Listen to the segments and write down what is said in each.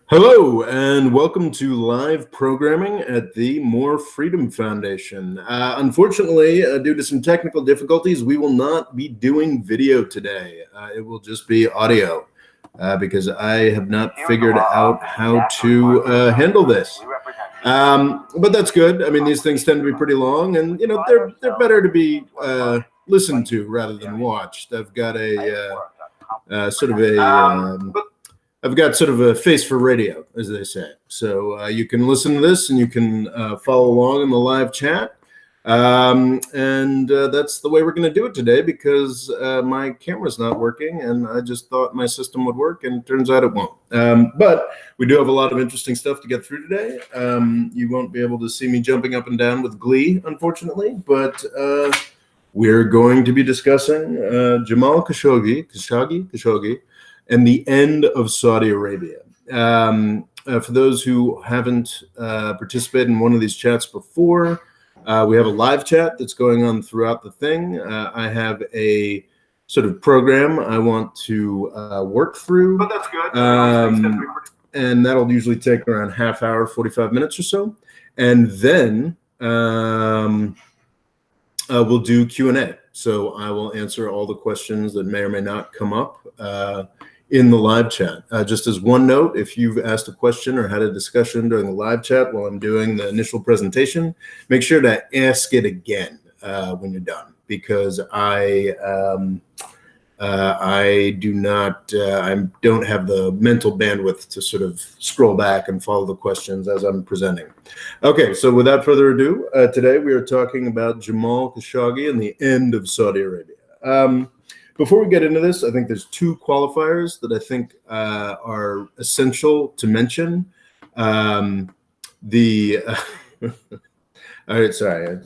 Hello, and welcome to live programming at the More Freedom Foundation. Unfortunately, due to some technical difficulties, we will not be doing video today. It will just be audio because I have not figured out how to handle this. But that's good. I mean, these things tend to be pretty long, and they're better to be listened to rather than watched. I've got I've got sort of a face for radio, as they say. So you can listen to this and you can follow along in the live chat. And that's the way we're going to do it today because my camera's not working and I just thought my system would work and it turns out it won't. But we do have a lot of interesting stuff to get through today. You won't be able to see me jumping up and down with glee, unfortunately, but we're going to be discussing Jamal Khashoggi, and the end of Saudi Arabia. For those who haven't participated in one of these chats before, we have a live chat that's going on throughout the thing. I have a sort of program I want to work through. But that's good. And that'll usually take around half hour, 45 minutes or so. And then we'll do Q&A. So I will answer all the questions that may or may not come up in the live chat. Just as one note, if you've asked a question or had a discussion during the live chat while I'm doing the initial presentation, make sure to ask it again when you're done, because I don't have the mental bandwidth to sort of scroll back and follow the questions as I'm presenting. Okay, so without further ado, today we are talking about Jamal Khashoggi and the end of Saudi Arabia. Before we get into this, I think there's two qualifiers that I think are essential to mention. All right, sorry,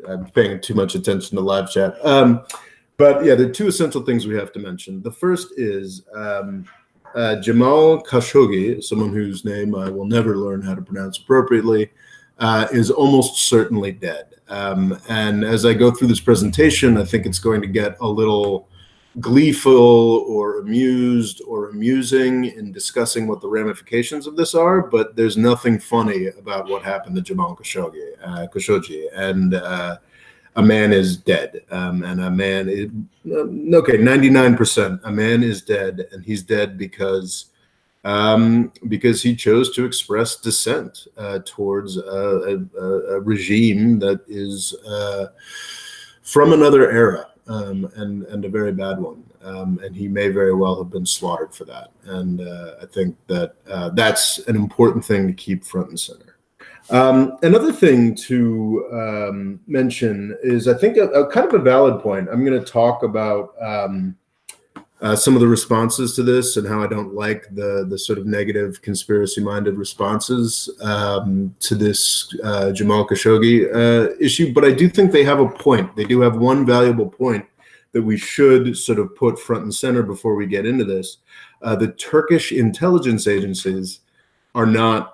I'm paying too much attention to live chat. But yeah, there are two essential things we have to mention. The first is Jamal Khashoggi, someone whose name I will never learn how to pronounce appropriately, is almost certainly dead. And as I go through this presentation, I think it's going to get a little gleeful or amused or amusing in discussing what the ramifications of this are, but there's nothing funny about what happened to Jamal Khashoggi, and a man is dead, and a man is, 99%, a man is dead, and he's dead because he chose to express dissent towards a regime that is from another era. And a very bad one, and he may very well have been slaughtered for that. And I think that that's an important thing to keep front and center. Another thing to mention is, I think, a kind of a valid point. I'm going to talk about some of the responses to this and how I don't like the sort of negative conspiracy-minded responses to this Jamal Khashoggi issue. But I do think they have a point. They do have one valuable point that we should sort of put front and center before we get into this. The Turkish intelligence agencies are not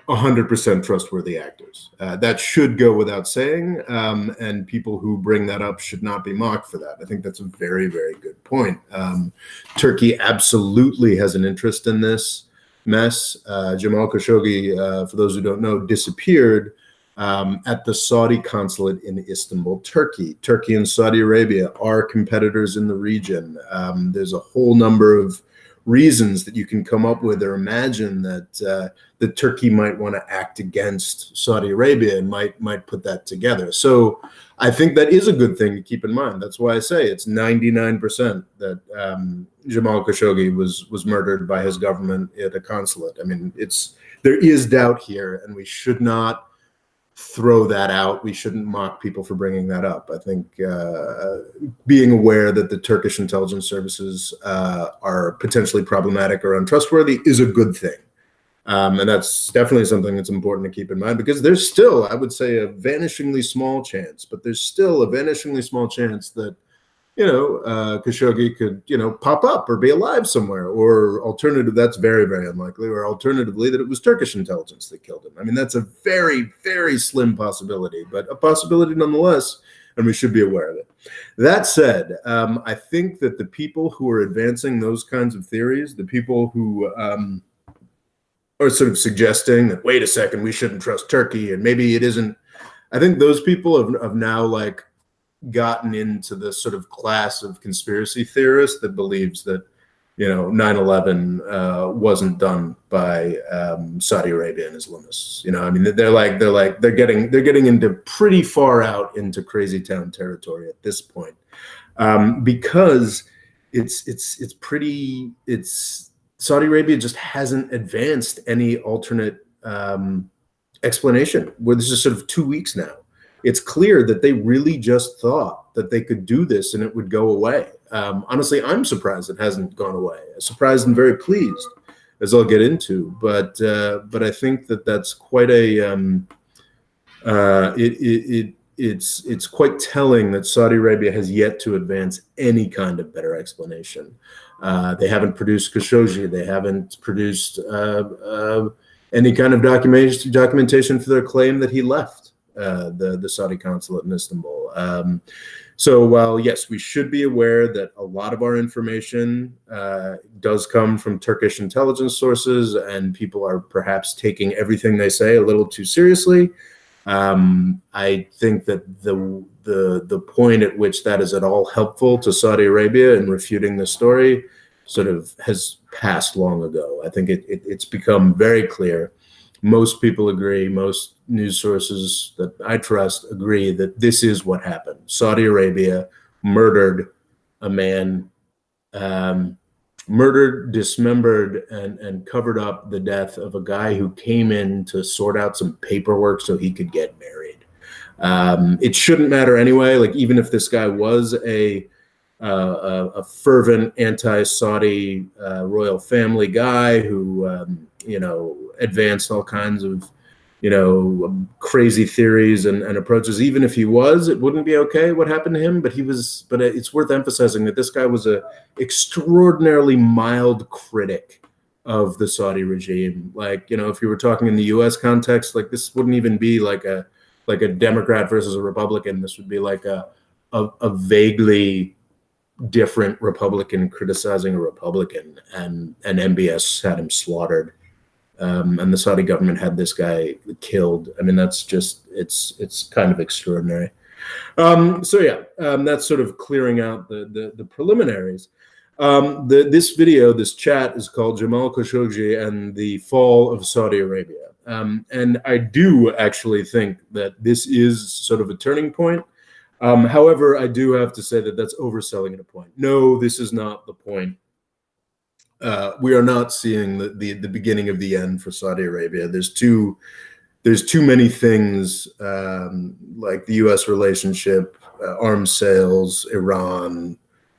100% trustworthy actors. That should go without saying, and people who bring that up should not be mocked for that. I think that's a very, very good point. Turkey absolutely has an interest in this mess. Jamal Khashoggi, for those who don't know, disappeared at the Saudi consulate in Istanbul, Turkey. Turkey and Saudi Arabia are competitors in the region. There's a whole number of reasons that you can come up with or imagine that Turkey might want to act against Saudi Arabia and might put that together. So I think that is a good thing to keep in mind. That's why I say it's 99% that Jamal Khashoggi was murdered by his government at a consulate. I mean, there is doubt here, and we should not throw that out. We shouldn't mock people for bringing that up. I think being aware that the Turkish intelligence services are potentially problematic or untrustworthy is a good thing. And that's definitely something that's important to keep in mind, because there's still, I would say, a vanishingly small chance, but there's still a vanishingly small chance that, Khashoggi could, pop up or be alive somewhere, or alternative, that's very, very unlikely, or alternatively that it was Turkish intelligence that killed him. I mean, that's a very, very slim possibility, but a possibility nonetheless, and we should be aware of it. That said, I think that the people who are advancing those kinds of theories, the people who or sort of suggesting that, wait a second, we shouldn't trust Turkey, and maybe it isn't. I think those people have now like gotten into the sort of class of conspiracy theorists that believes that 9/11 wasn't done by Saudi Arabia and Islamists. I mean, they're getting into pretty far out into crazy town territory at this point, because it's Saudi Arabia just hasn't advanced any alternate explanation. Where this is sort of 2 weeks now, it's clear that they really just thought that they could do this and it would go away. Honestly, I'm surprised it hasn't gone away. Surprised and very pleased, as I'll get into. But I think that that's quite it's quite telling that Saudi Arabia has yet to advance any kind of better explanation. They haven't produced Khashoggi. They haven't produced any kind of documentation for their claim that he left the Saudi consulate in Istanbul. So while, yes, we should be aware that a lot of our information does come from Turkish intelligence sources, and people are perhaps taking everything they say a little too seriously, I think that the point at which that is at all helpful to Saudi Arabia in refuting the story sort of has passed long ago. I think it's become very clear. Most people agree, most news sources that I trust agree that this is what happened. Saudi Arabia murdered a man, murdered, dismembered, and covered up the death of a guy who came in to sort out some paperwork so he could get married. It shouldn't matter anyway. Like, even if this guy was a fervent anti-Saudi royal family guy who advanced all kinds of crazy theories and approaches. Even if he was, it wouldn't be okay what happened to him. But it's worth emphasizing that this guy was a extraordinarily mild critic of the Saudi regime. Like, if you were talking in the U.S. context, like, this wouldn't even be like a Democrat versus a Republican. This would be like a vaguely different Republican criticizing a Republican, and MBS had him slaughtered, and the Saudi government had this guy killed. I mean, that's just it's kind of extraordinary. So yeah, that's sort of clearing out the preliminaries. This video, this chat, is called Jamal Khashoggi and the Fall of Saudi Arabia, and I do actually think that this is sort of a turning point. However, I do have to say that that's overselling it a point. No, this is not the point. We are not seeing the beginning of the end for Saudi Arabia. There's too many things, like the U.S. relationship, arms sales, Iran,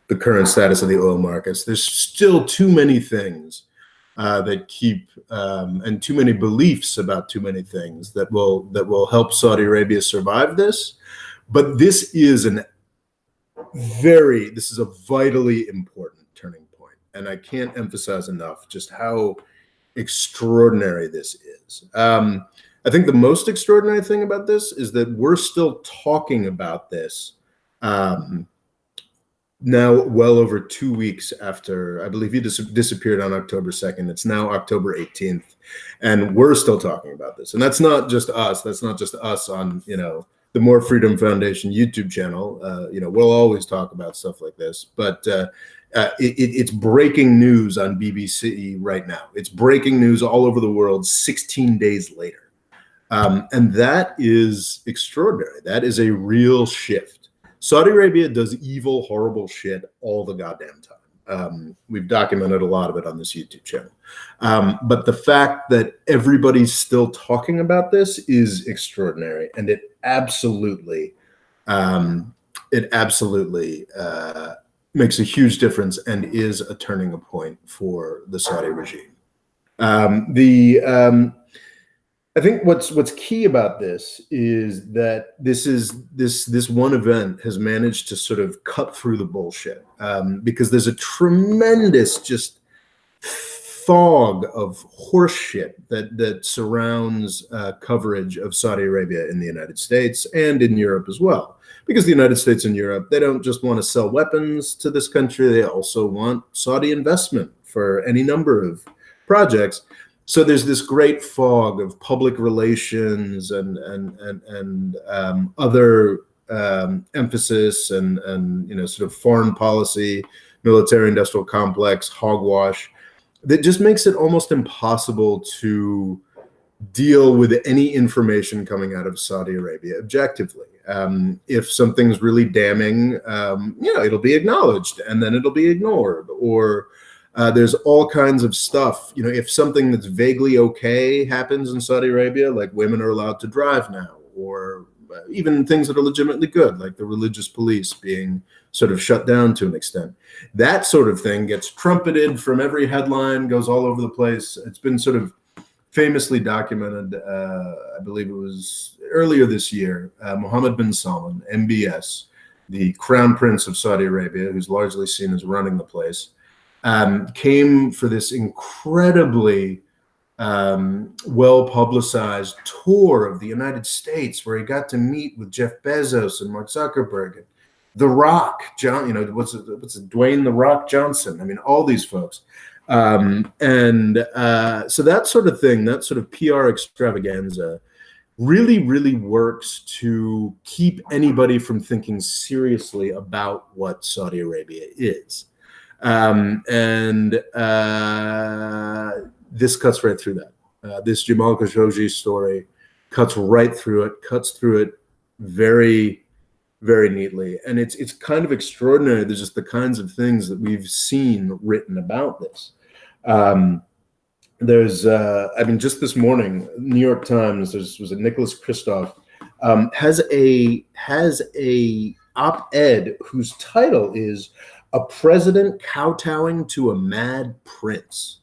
the current status of the oil markets. There's still too many things that keep, and too many beliefs about too many things that will help Saudi Arabia survive this. But this is a vitally important turning point, and I can't emphasize enough just how extraordinary this is. I think the most extraordinary thing about this is that we're still talking about this now, well over 2 weeks after, I believe he disappeared on October 2nd. It's now October 18th, and we're still talking about this. And that's not just us. That's not just us on, the More Freedom Foundation YouTube channel. We'll always talk about stuff like this, but it's breaking news on BBC right now. It's breaking news all over the world 16 days later. And that is extraordinary. That is a real shift. Saudi Arabia does evil, horrible shit all the goddamn time. We've documented a lot of it on this YouTube channel. But the fact that everybody's still talking about this is extraordinary, and it absolutely makes a huge difference and is a turning point for the Saudi regime. I think what's key about this is that this one event has managed to sort of cut through the bullshit, because there's a tremendous just fog of horseshit that surrounds coverage of Saudi Arabia in the United States and in Europe as well. Because the United States and Europe, they don't just want to sell weapons to this country, they also want Saudi investment for any number of projects. So there's this great fog of public relations and other emphasis and sort of foreign policy, military industrial complex, hogwash, that just makes it almost impossible to deal with any information coming out of Saudi Arabia objectively. If something's really damning, it'll be acknowledged and then it'll be ignored. Or there's all kinds of stuff. If something that's vaguely okay happens in Saudi Arabia, like women are allowed to drive now, or even things that are legitimately good, like the religious police being sort of shut down to an extent. That sort of thing gets trumpeted from every headline, goes all over the place. It's been sort of famously documented, I believe it was earlier this year, Mohammed bin Salman, MBS, the crown prince of Saudi Arabia, who's largely seen as running the place, came for this incredibly well-publicized tour of the United States, where he got to meet with Jeff Bezos and Mark Zuckerberg and The Rock, what's it, Dwayne The Rock Johnson. I mean, all these folks. So that sort of thing, that sort of PR extravaganza really, really works to keep anybody from thinking seriously about what Saudi Arabia is. This cuts right through that. This Jamal Khashoggi story cuts right through it, cuts through it very, very neatly. And it's kind of extraordinary. There's just the kinds of things that we've seen written about this. Just this morning, New York Times, was a Nicholas Kristof, has a op-ed whose title is "A President Kowtowing to a Mad Prince."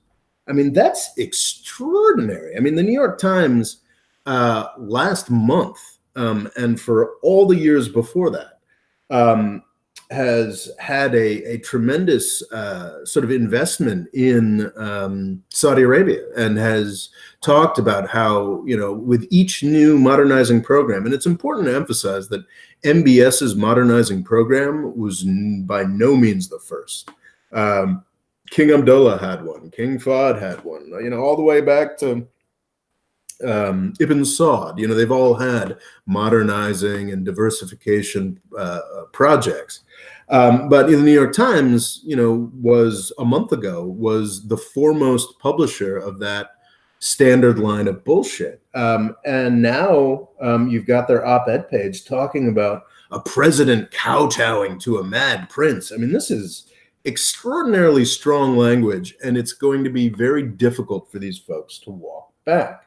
I mean, that's extraordinary. I mean, the New York Times last month, and for all the years before that, has had a tremendous sort of investment in Saudi Arabia, and has talked about how, with each new modernizing program, and it's important to emphasize that MBS's modernizing program was by no means the first. King Abdullah had one, King Fahd had one, all the way back to Ibn Saud. They've all had modernizing and diversification projects. But the New York Times, was a month ago, was the foremost publisher of that standard line of bullshit. And now you've got their op-ed page talking about a president kowtowing to a mad prince. I mean, this is extraordinarily strong language, and it's going to be very difficult for these folks to walk back.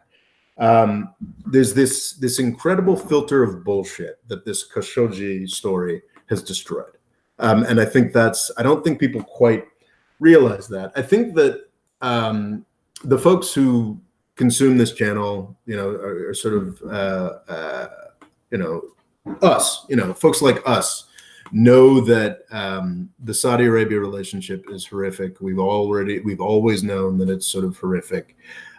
There's this incredible filter of bullshit that this Khashoggi story has destroyed. And I think I don't think people quite realize that. I think that the folks who consume this channel, are sort of, us, folks like us, know that the Saudi Arabia relationship is horrific. We've always known that it's sort of horrific.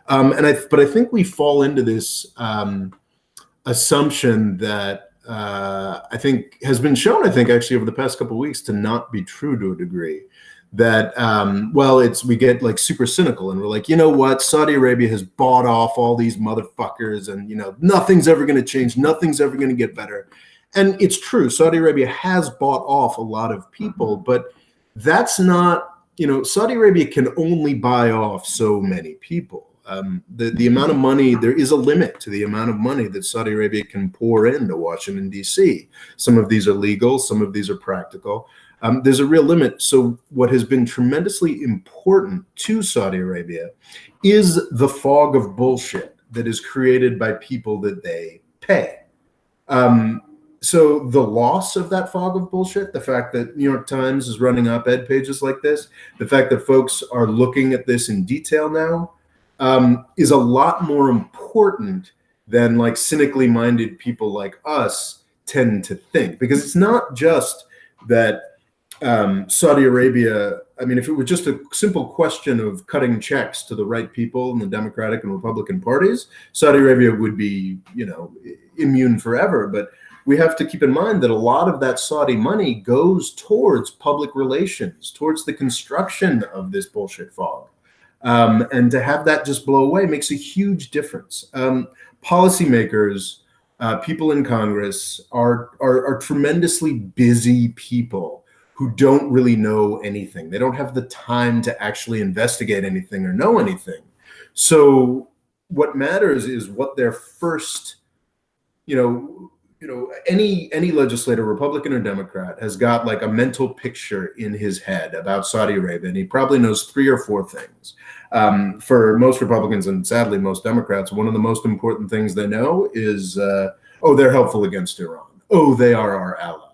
But I think we fall into this assumption that I think has been shown, actually over the past couple of weeks, to not be true to a degree. That we get like super cynical, and we're like, what? Saudi Arabia has bought off all these motherfuckers, and nothing's ever going to change, nothing's ever going to get better. And it's true, Saudi Arabia has bought off a lot of people, but that's not, Saudi Arabia can only buy off so many people. The amount of money, there is a limit to the amount of money that Saudi Arabia can pour into Washington, D.C. Some of these are legal, some of these are practical. There's a real limit. So what has been tremendously important to Saudi Arabia is the fog of bullshit that is created by people that they pay. So the loss of that fog of bullshit, the fact that New York Times is running op-ed pages like this, the fact that folks are looking at this in detail now, is a lot more important than like cynically minded people like us tend to think. Because it's not just that Saudi Arabia, I mean, if it were just a simple question of cutting checks to the right people in the Democratic and Republican parties, Saudi Arabia would be, immune forever. But we have to keep in mind that a lot of that Saudi money goes towards public relations, towards the construction of this bullshit fog. And to have that just blow away makes a huge difference. Policymakers, people in Congress are tremendously busy people who don't really know anything. They don't have the time to actually investigate anything or know anything. So what matters is what their first, any legislator, Republican or Democrat, has got like a mental picture in his head about Saudi Arabia, and he probably knows 3 or 4 things. For most Republicans and sadly most Democrats, one of the most important things they know is, oh, they're helpful against Iran. Oh, they are our allies.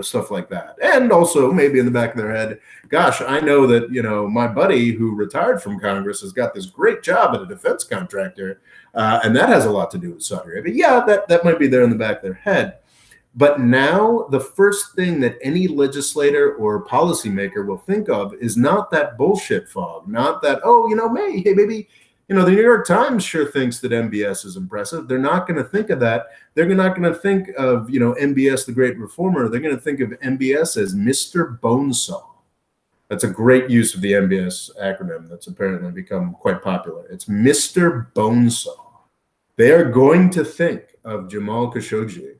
Stuff like that. And also maybe in the back of their head, gosh, I know that, my buddy who retired from Congress has got this great job at a defense contractor, and that has a lot to do with Saudi Arabia. Yeah, that might be there in the back of their head. But now the first thing that any legislator or policymaker will think of is not that bullshit fog, not that, oh, maybe, the New York Times sure thinks that MBS is impressive. They're not going to think of that. They're not going to think of, MBS, the great reformer. They're going to think of MBS as Mr. Bonesaw. That's a great use of the MBS acronym that's apparently become quite popular. It's Mr. Bonesaw. They are going to think of Jamal Khashoggi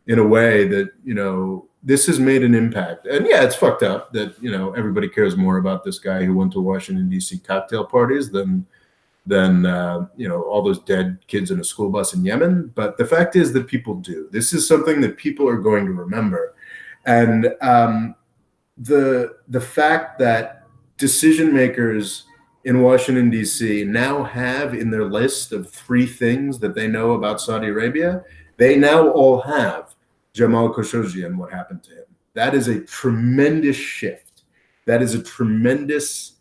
in a way that, this has made an impact. And yeah, it's fucked up that, everybody cares more about this guy who went to Washington, D.C. cocktail parties than all those dead kids in a school bus in Yemen. But the fact is that people do. This is something that people are going to remember. And the fact that decision makers in Washington, D.C. now have in their list of 3 things that they know about Saudi Arabia, they now all have Jamal Khashoggi and what happened to him. That is a tremendous shift. That is a tremendous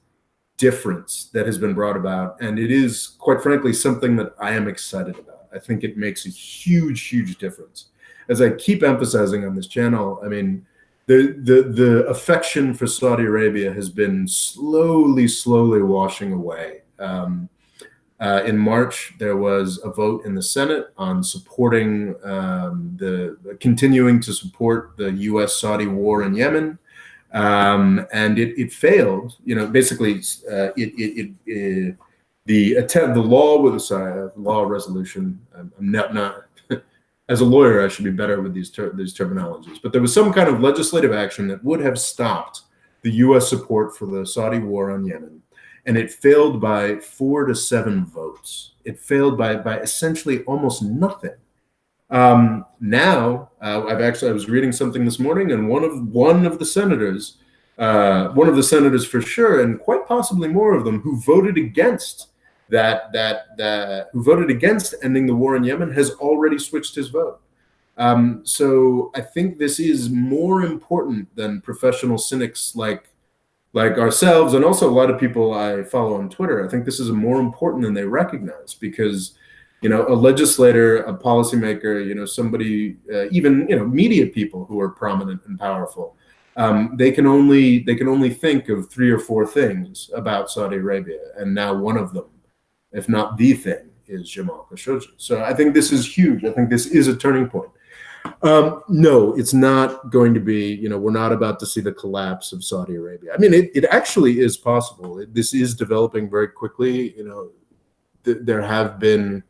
difference that has been brought about. And it is, quite frankly, something that I am excited about. I think it makes a huge, huge difference. As I keep emphasizing on this channel, I mean, the affection for Saudi Arabia has been slowly washing away. In March, there was a vote in the Senate on supporting continuing to support the U.S.-Saudi war in Yemen, and it failed. Basically, the law resolution. I'm not as a lawyer, I should be better with these terminologies. But there was some kind of legislative action that would have stopped the U.S. support for the Saudi war on Yemen. And it failed by 4 to 7 votes. It failed by essentially almost nothing. Now, I was reading something this morning, and one of the senators for sure, and quite possibly more of them, who voted against who voted against ending the war in Yemen, has already switched his vote. So I think this is more important than professional cynics like ourselves, and also a lot of people I follow on Twitter. I think this is more important than they recognize, because, a legislator, a policymaker, somebody, even, media people who are prominent and powerful, they can only think of 3 or 4 things about Saudi Arabia, and now one of them, if not the thing, is Jamal Khashoggi. So I think this is huge. I think this is a turning point. No, it's not going to be, we're not about to see the collapse of Saudi Arabia. I mean, it actually is possible. This is developing very quickly. There have been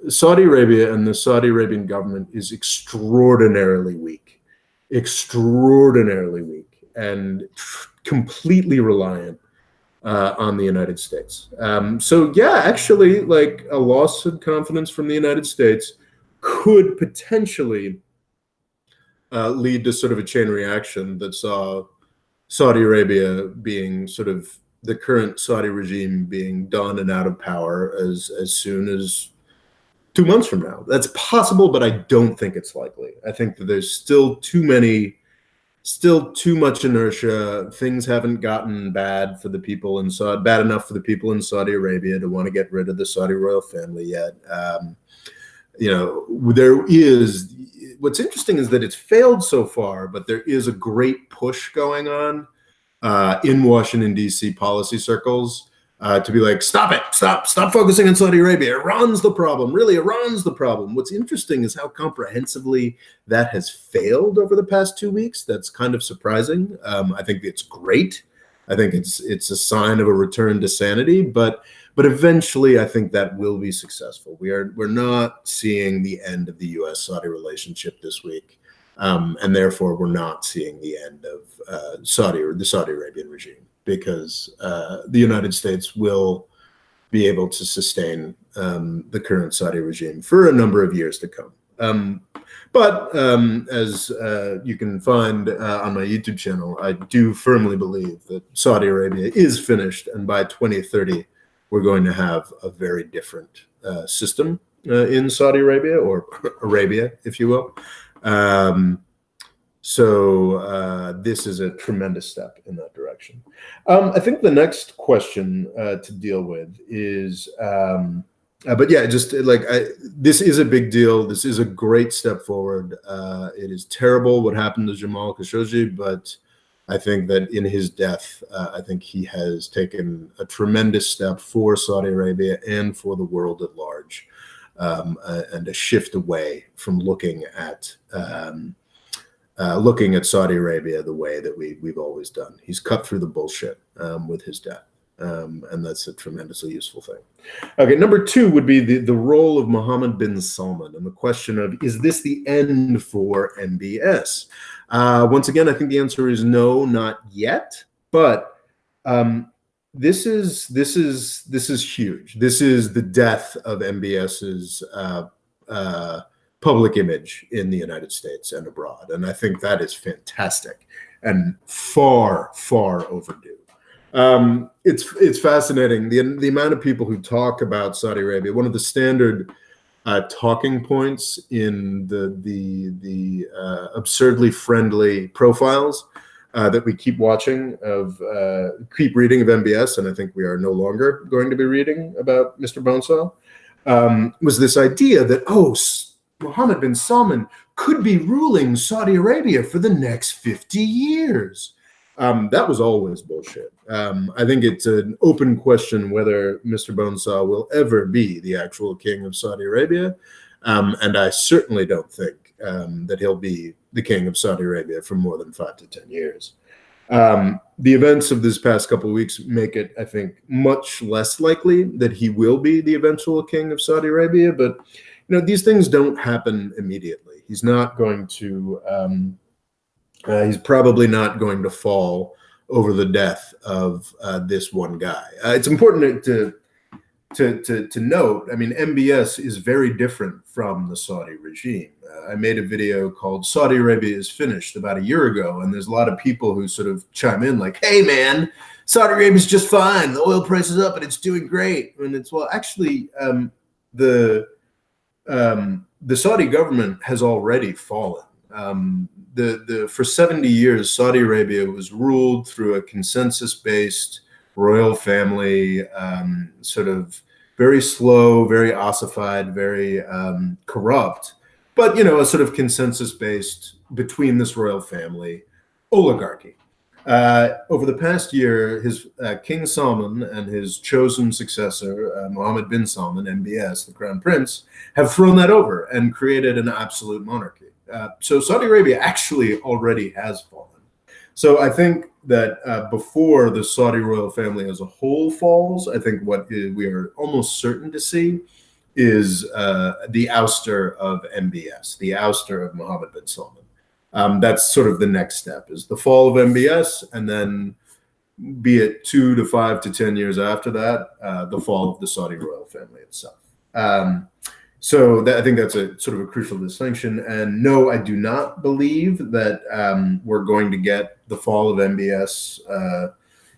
Saudi Arabia, and the Saudi Arabian government is extraordinarily weak, and completely reliant on the United States. So yeah, actually, like, a loss of confidence from the United States could potentially lead to sort of a chain reaction that saw Saudi Arabia being sort of the current Saudi regime being done and out of power as soon as 2 months from now. That's possible, but I don't think it's likely. I think that there's still too much inertia. Things haven't gotten bad enough for the people in Saudi Arabia to want to get rid of the Saudi royal family yet. What's interesting is that it's failed so far, but there is a great push going on in Washington, D.C. policy circles to be like, stop focusing on Saudi Arabia. Iran's the problem. Really, Iran's the problem. What's interesting is how comprehensively that has failed over the past 2 weeks. That's kind of surprising. I think it's great. I think it's a sign of a return to sanity, but eventually I think that will be successful. We're not seeing the end of the U.S.-Saudi relationship this week, and therefore we're not seeing the end of the Saudi Arabian regime, because the United States will be able to sustain the current Saudi regime for a number of years to come. But as you can find on my YouTube channel, I do firmly believe that Saudi Arabia is finished, and by 2030, we're going to have a very different system in Saudi Arabia, or Arabia, if you will. So this is a tremendous step in that direction. I think the next question to deal with is, but yeah, just like this is a big deal. This is a great step forward. It is terrible what happened to Jamal Khashoggi, but I think that in his death, I think he has taken a tremendous step for Saudi Arabia and for the world at large, and a shift away from looking at Saudi Arabia the way that we've always done. He's cut through the bullshit with his death, and that's a tremendously useful thing. Okay, number two would be the role of Mohammed bin Salman, and the question of, is this the end for MBS? Once again, I think the answer is no, not yet. But this is huge. This is the death of MBS's public image in the United States and abroad, and I think that is fantastic and far, far overdue. It's fascinating the amount of people who talk about Saudi Arabia. One of the standard talking points in the absurdly friendly profiles that we keep watching keep reading of MBS, and I think we are no longer going to be reading about Mr. Bonesaw, was this idea that, oh, Mohammed bin Salman could be ruling Saudi Arabia for the next 50 years. That was always bullshit. I think it's an open question whether Mr. Bonesaw will ever be the actual king of Saudi Arabia. And I certainly don't think that he'll be the king of Saudi Arabia for more than 5 to 10 years. The events of this past couple of weeks make it, I think, much less likely that he will be the eventual king of Saudi Arabia. But these things don't happen immediately. He's not going to. He's probably not going to fall over the death of this one guy. It's important to note. I mean, MBS is very different from the Saudi regime. I made a video called "Saudi Arabia is Finished" about a year ago, and there's a lot of people who sort of chime in like, "Hey, man, Saudi Arabia is just fine. The oil price is up and it's doing great." And it's, well, actually, the Saudi government has already fallen. For 70 years, Saudi Arabia was ruled through a consensus-based royal family, sort of very slow, very ossified, very corrupt, but a sort of consensus-based between this royal family oligarchy. Over the past year, his King Salman and his chosen successor, Mohammed bin Salman, MBS, the crown prince, have thrown that over and created an absolute monarchy. So Saudi Arabia actually already has fallen. So I think that before the Saudi royal family as a whole falls, I think what we are almost certain to see is the ouster of MBS, the ouster of Mohammed bin Salman. That's sort of the next step, is the fall of MBS, and then, be it 2 to 5 to 10 years after that, the fall of the Saudi royal family itself. So I think that's a sort of a crucial distinction. And no, I do not believe that we're going to get the fall of MBS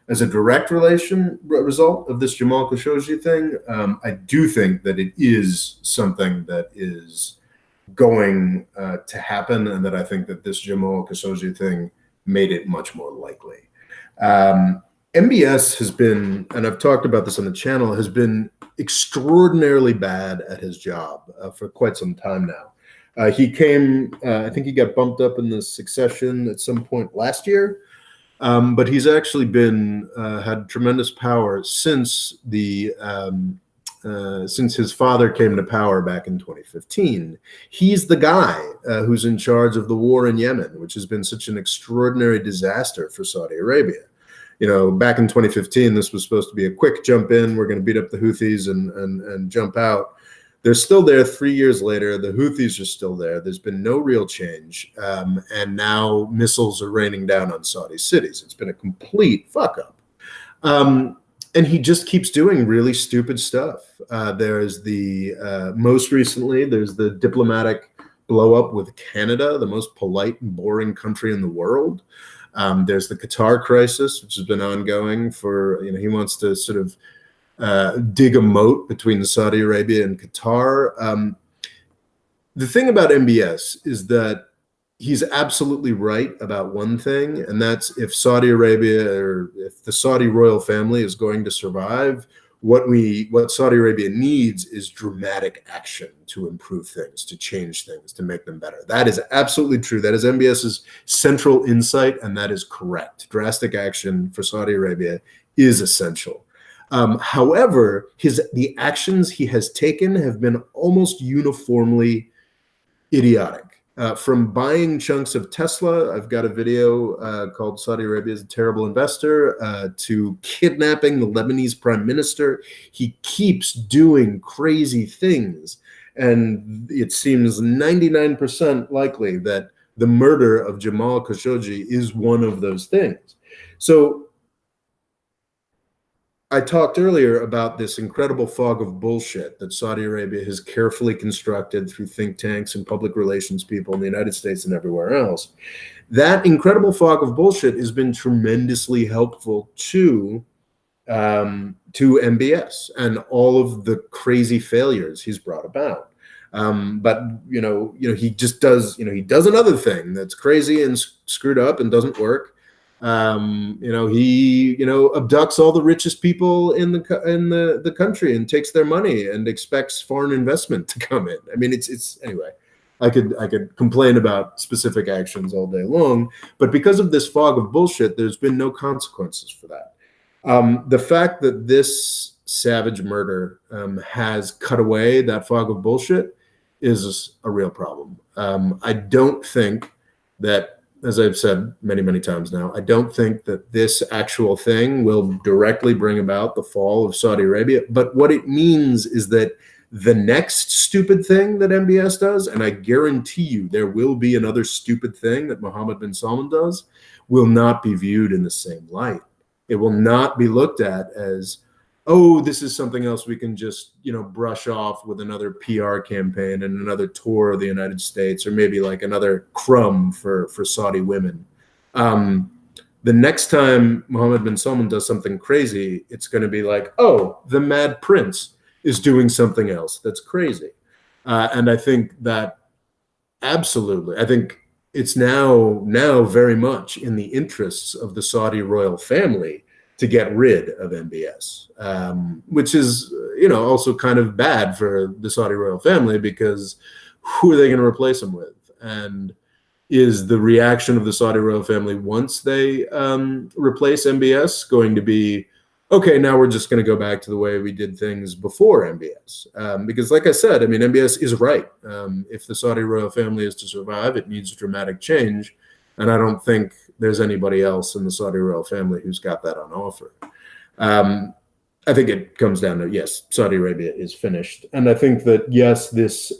as a direct result of this Jamal Khashoggi thing. I do think that it is something that is going to happen, and that I think that this Jamal Khashoggi thing made it much more likely. MBS has been, and I've talked about this on the channel, has been extraordinarily bad at his job for quite some time now. He came, I think he got bumped up in the succession at some point last year, but he's actually been had tremendous power since since his father came to power back in 2015. He's the guy who's in charge of the war in Yemen, which has been such an extraordinary disaster for Saudi Arabia. back in 2015, this was supposed to be a quick jump in. We're going to beat up the Houthis and jump out. They're still there 3 years later. The Houthis are still there. There's been no real change. And now missiles are raining down on Saudi cities. It's been a complete fuck up. And he just keeps doing really stupid stuff. There's most recently, there's the diplomatic blow up with Canada, the most polite and boring country in the world. There's the Qatar crisis, which has been ongoing for, he wants to sort of dig a moat between Saudi Arabia and Qatar. The thing about MBS is that he's absolutely right about one thing, and that's if Saudi Arabia or if the Saudi royal family is going to survive, what Saudi Arabia needs is dramatic action to improve things, to change things, to make them better. That is absolutely true. That is MBS's central insight, and that is correct. Drastic action for Saudi Arabia is essential. However, the actions he has taken have been almost uniformly idiotic. From buying chunks of Tesla, I've got a video called Saudi Arabia is a Terrible Investor, to kidnapping the Lebanese prime minister. He keeps doing crazy things. And it seems 99% likely that the murder of Jamal Khashoggi is one of those things. So I talked earlier about this incredible fog of bullshit that Saudi Arabia has carefully constructed through think tanks and public relations people in the United States and everywhere else. That incredible fog of bullshit has been tremendously helpful to MBS and all of the crazy failures he's brought about. But he just does, he does another thing that's crazy and screwed up and doesn't work. He abducts all the richest people in the country and takes their money and expects foreign investment to come in. I mean, it's anyway. I could complain about specific actions all day long, but because of this fog of bullshit, there's been no consequences for that. The fact that this savage murder has cut away that fog of bullshit is a real problem. I don't think that, as I've said many, many times now, I don't think that this actual thing will directly bring about the fall of Saudi Arabia. But what it means is that the next stupid thing that MBS does, and I guarantee you there will be another stupid thing that Mohammed bin Salman does, will not be viewed in the same light. It will not be looked at as, oh, this is something else we can just, brush off with another PR campaign and another tour of the United States, or maybe like another crumb for Saudi women. The next time Mohammed bin Salman does something crazy, it's going to be like, oh, the Mad Prince is doing something else that's crazy. And I think that absolutely, I think it's now very much in the interests of the Saudi royal family to get rid of MBS, which is, also kind of bad for the Saudi royal family, because who are they going to replace him with? And is the reaction of the Saudi royal family once they replace MBS going to be, okay, now we're just going to go back to the way we did things before MBS? Because like I said, I mean, MBS is right. If the Saudi royal family is to survive, it needs dramatic change. And I don't think there's anybody else in the Saudi royal family who's got that on offer. I think it comes down to, yes, Saudi Arabia is finished. And I think that, yes, this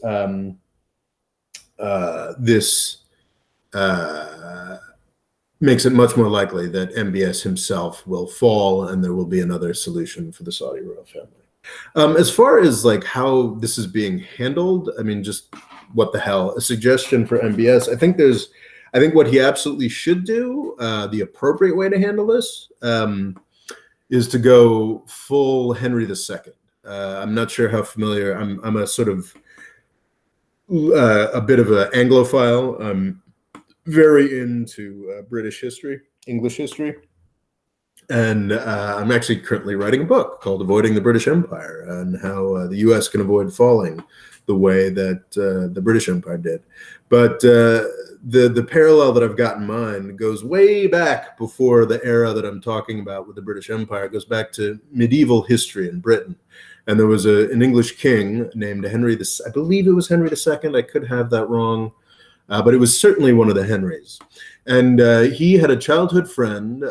makes it much more likely that MBS himself will fall and there will be another solution for the Saudi royal family. As far as like how this is being handled, I mean, just what the hell, a suggestion for MBS. I think what he absolutely should do, the appropriate way to handle this, is to go full Henry II. I'm not sure how familiar, I'm a sort of a bit of an Anglophile. I'm very into British history, English history. And I'm actually currently writing a book called Avoiding the British Empire, and how the US can avoid falling the way that the British Empire did. But the parallel that I've got in mind goes way back before the era that I'm talking about with the British Empire. It goes back to medieval history in Britain. And there was an English king named Henry I believe it was Henry II. I could have that wrong. but it was certainly one of the Henrys. And he had a childhood friend.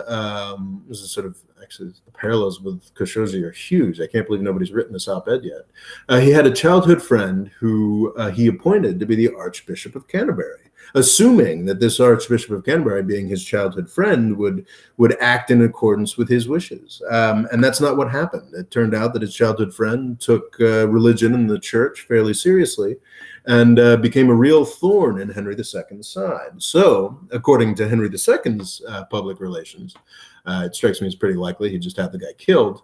This is sort of actually the parallels with Khashoggi are huge. I can't believe nobody's written this op-ed yet. He had a childhood friend who he appointed to be the Archbishop of Canterbury, assuming that this Archbishop of Canterbury, being his childhood friend, would act in accordance with his wishes. And that's not what happened. It turned out that his childhood friend took religion and the church fairly seriously, and became a real thorn in Henry II's side. So, according to Henry II's public relations, it strikes me as pretty likely he just had the guy killed.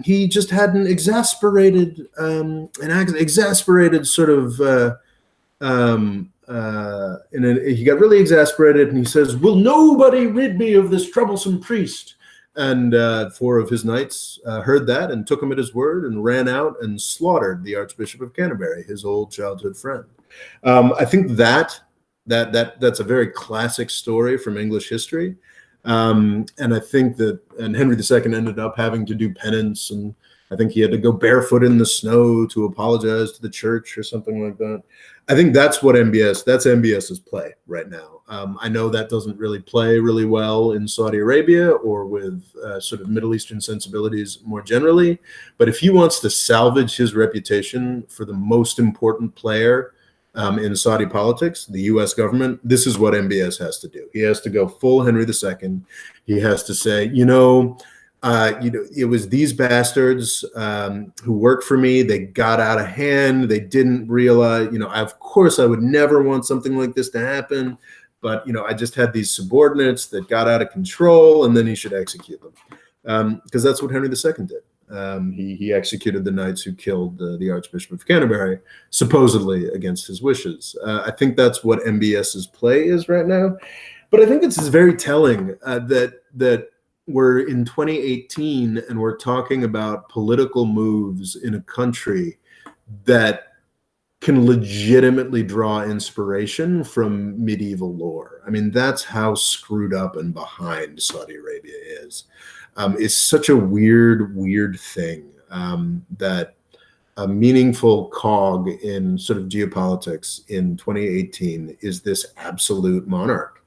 He just had an exasperated sort of, he got really exasperated, and he says, "Will nobody rid me of this troublesome priest?" And 4 of his knights heard that and took him at his word and ran out and slaughtered the Archbishop of Canterbury, his old childhood friend. I think that's a very classic story from English history. And I think that, and Henry II ended up having to do penance, and I think he had to go barefoot in the snow to apologize to the church or something like that. I think that's MBS's play right now. I know that doesn't really play really well in Saudi Arabia or with sort of Middle Eastern sensibilities more generally. But if he wants to salvage his reputation for the most important player in Saudi politics, the U.S. government, this is what MBS has to do. He has to go full Henry II. He has to say, it was these bastards who worked for me. They got out of hand. They didn't realize, of course, I would never want something like this to happen. But, I just had these subordinates that got out of control, and then he should execute them. Because that's what Henry II did. He executed the knights who killed the Archbishop of Canterbury, supposedly against his wishes. I think that's what MBS's play is right now. But I think it's very telling that we're in 2018 and we're talking about political moves in a country that can legitimately draw inspiration from medieval lore. I mean, that's how screwed up and behind Saudi Arabia is. It's such a weird thing that a meaningful cog in sort of geopolitics in 2018 is this absolute monarch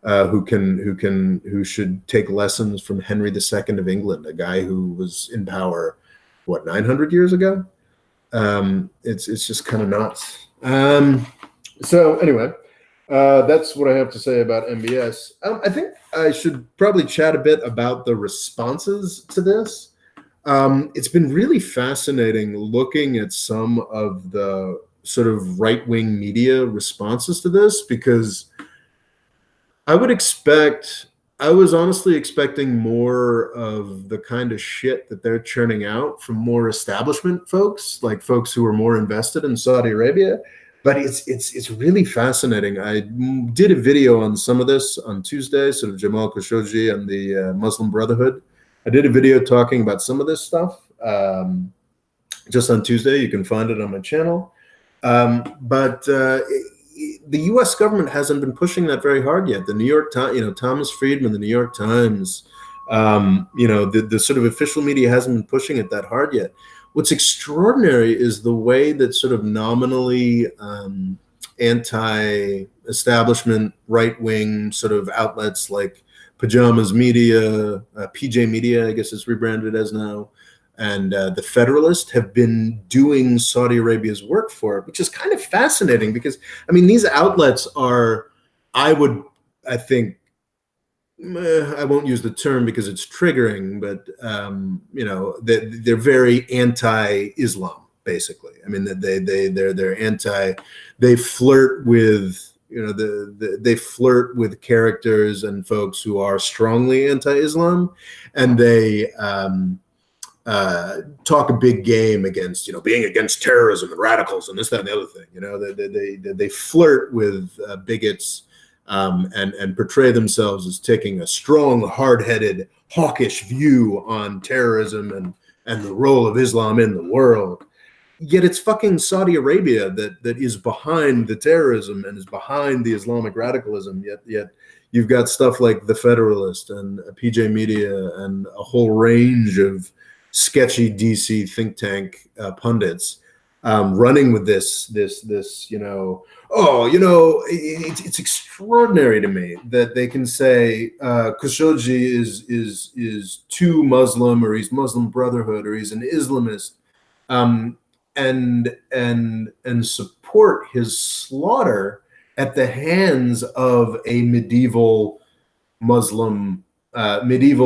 who should take lessons from Henry II of England, a guy who was in power, 900 years ago? It's just kind of nuts. So anyway, that's what I have to say about MBS. I think I should probably chat a bit about the responses to this. It's been really fascinating looking at some of the sort of right-wing media responses to this, because I was honestly expecting more of the kind of shit that they're churning out from more establishment folks, like folks who are more invested in Saudi Arabia. But it's really fascinating. I did a video on some of this on Tuesday, sort of Jamal Khashoggi and the Muslim Brotherhood. I did a video talking about some of this stuff just on Tuesday. You can find it on my channel. But the U.S. government hasn't been pushing that very hard yet. The New York Times, Thomas Friedman, the New York Times, the sort of official media hasn't been pushing it that hard yet. What's extraordinary is the way that sort of nominally anti-establishment, right-wing sort of outlets like Pajamas Media, PJ Media, I guess it's rebranded as now, and the Federalist have been doing Saudi Arabia's work for it, which is kind of fascinating because, I mean, these outlets are, I think, I won't use the term because it's triggering, but, they're very anti-Islam, basically. I mean, they're anti, they flirt with, they flirt with characters and folks who are strongly anti-Islam, and they, talk a big game against, being against terrorism and radicals and this, that, and the other thing. They flirt with bigots and portray themselves as taking a strong, hard-headed, hawkish view on terrorism and the role of Islam in the world. Yet it's fucking Saudi Arabia that is behind the terrorism and is behind the Islamic radicalism. Yet you've got stuff like the Federalist and PJ Media and a whole range of sketchy DC think tank pundits running with this, it's extraordinary to me that they can say Khashoggi is too Muslim, or he's Muslim Brotherhood, or he's an Islamist, um, and support his slaughter at the hands of a medieval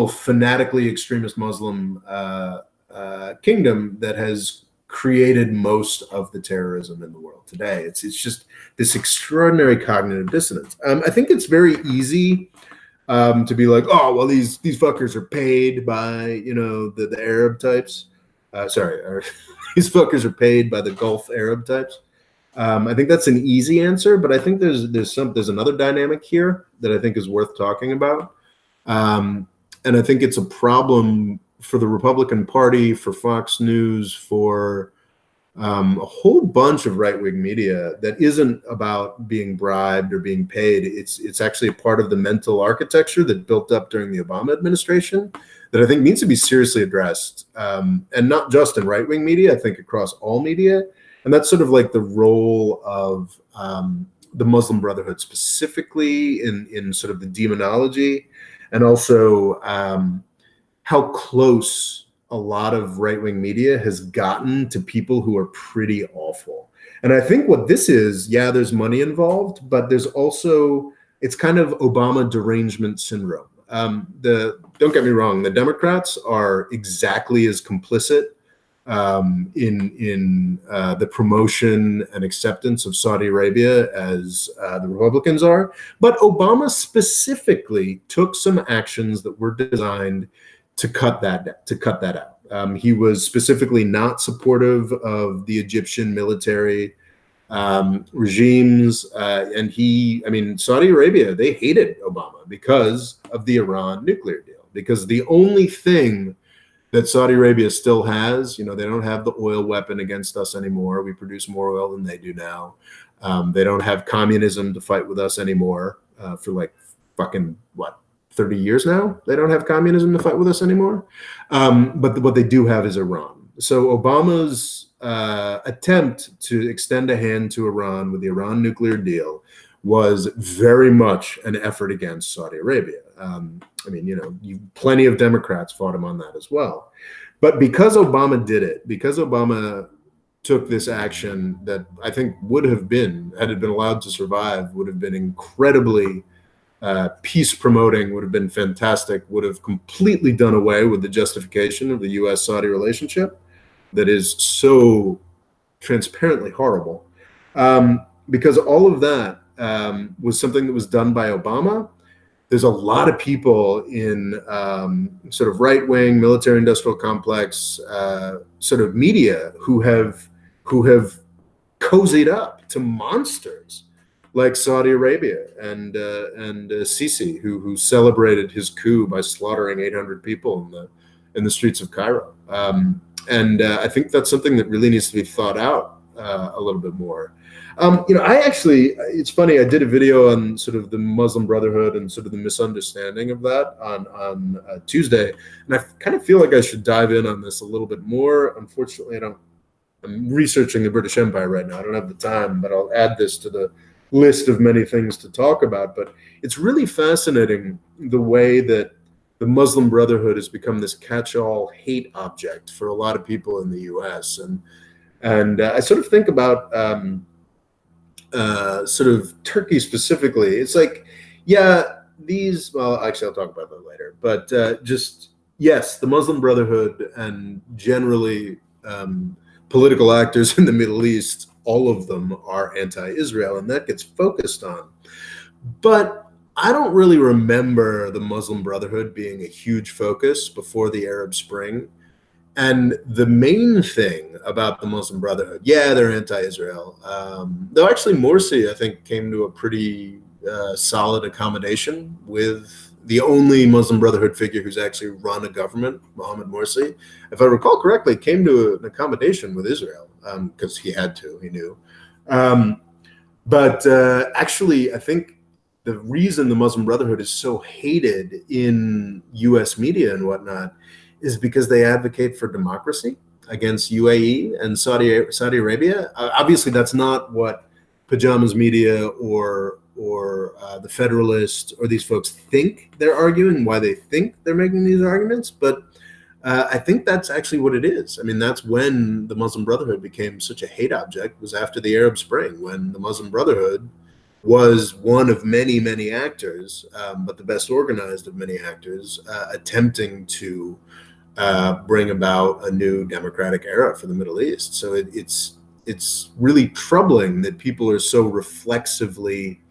fanatically extremist Muslim kingdom that has created most of the terrorism in the world today. It's just this extraordinary cognitive dissonance. I think it's very easy to be like, oh well, these fuckers are paid by the Arab types. These fuckers are paid by the Gulf Arab types. I think that's an easy answer, but I think there's another dynamic here that I think is worth talking about, and I think it's a problem for the Republican Party, for Fox News, for a whole bunch of right-wing media that isn't about being bribed or being paid. It's actually a part of the mental architecture that built up during the Obama administration that I think needs to be seriously addressed, and not just in right-wing media. I think across all media, and that's sort of like the role of the Muslim Brotherhood specifically in sort of the demonology, and also how close a lot of right-wing media has gotten to people who are pretty awful. And I think what this is, yeah, there's money involved, but there's also, it's kind of Obama derangement syndrome. Don't get me wrong, the Democrats are exactly as complicit in the promotion and acceptance of Saudi Arabia as the Republicans are. But Obama specifically took some actions that were designed to cut that out. He was specifically not supportive of the Egyptian military regimes, and Saudi Arabia, they hated Obama because of the Iran nuclear deal. Because the only thing that Saudi Arabia still has, they don't have the oil weapon against us anymore. We produce more oil than they do now. They don't have communism to fight with us anymore for like fucking what? 30 years now, they don't have communism to fight with us anymore. But what they do have is Iran. So Obama's attempt to extend a hand to Iran with the Iran nuclear deal was very much an effort against Saudi Arabia. Plenty of Democrats fought him on that as well. But because Obama did it, because Obama took this action that I think would have been, had it been allowed to survive, would have been incredibly peace promoting, would have been fantastic, would have completely done away with the justification of the US-Saudi relationship that is so transparently horrible. Because all of that was something that was done by Obama. There's a lot of people in sort of right-wing military industrial complex sort of media who have cozied up to monsters like Saudi Arabia and Sisi, who celebrated his coup by slaughtering 800 people in the streets of Cairo. I think that's something that really needs to be thought out a little bit more. It's funny, I did a video on sort of the Muslim Brotherhood and sort of the misunderstanding of that on Tuesday, and I kind of feel like I should dive in on this a little bit more. Unfortunately, I'm researching the British Empire right now. I don't have the time, but I'll add this to the list of many things to talk about. But it's really fascinating the way that the Muslim Brotherhood has become this catch-all hate object for a lot of people in the U.S. And I sort of think about sort of Turkey specifically. It's like, yeah, well, actually, I'll talk about that later. But yes, the Muslim Brotherhood and generally political actors in the Middle East, all of them are anti-Israel, and that gets focused on. But I don't really remember the Muslim Brotherhood being a huge focus before the Arab Spring. And the main thing about the Muslim Brotherhood, yeah, they're anti-Israel. Though actually Morsi, I think, came to a pretty solid accommodation with the only Muslim Brotherhood figure who's actually run a government, Mohammed Morsi. If I recall correctly, came to an accommodation with Israel because he had to, he knew. Actually, I think the reason the Muslim Brotherhood is so hated in U.S. media and whatnot is because they advocate for democracy. against UAE and Saudi Arabia. Obviously, that's not what Pajamas Media or the Federalist or these folks think they're arguing, why they think they're making these arguments, but I think that's actually what it is. I mean, that's when the Muslim Brotherhood became such a hate object, was after the Arab Spring, when the Muslim Brotherhood was one of many, many actors, but the best organized of many actors, attempting to bring about a new democratic era for the Middle East. So it's really troubling that people are so reflexively,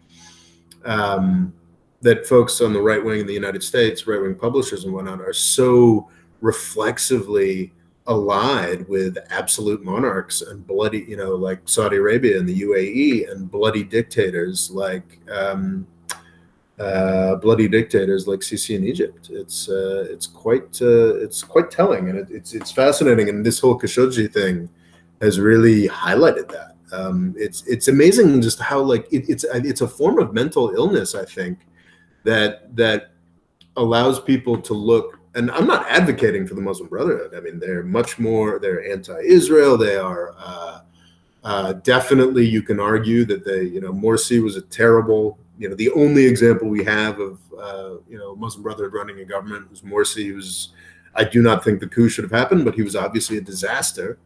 that folks on the right wing in the United States, right wing publishers and whatnot, are so reflexively allied with absolute monarchs and bloody, like Saudi Arabia and the UAE, and bloody dictators like Sisi in Egypt. It's quite telling, and it's fascinating. And this whole Khashoggi thing has really highlighted that. It's amazing just how, like, it's a form of mental illness, I think, that allows people to look. And I'm not advocating for the Muslim Brotherhood. I mean, they're anti-Israel. They are definitely, you can argue that Morsi was a terrible, the only example we have of, Muslim Brotherhood running a government was Morsi. I do not think the coup should have happened, but he was obviously a disaster.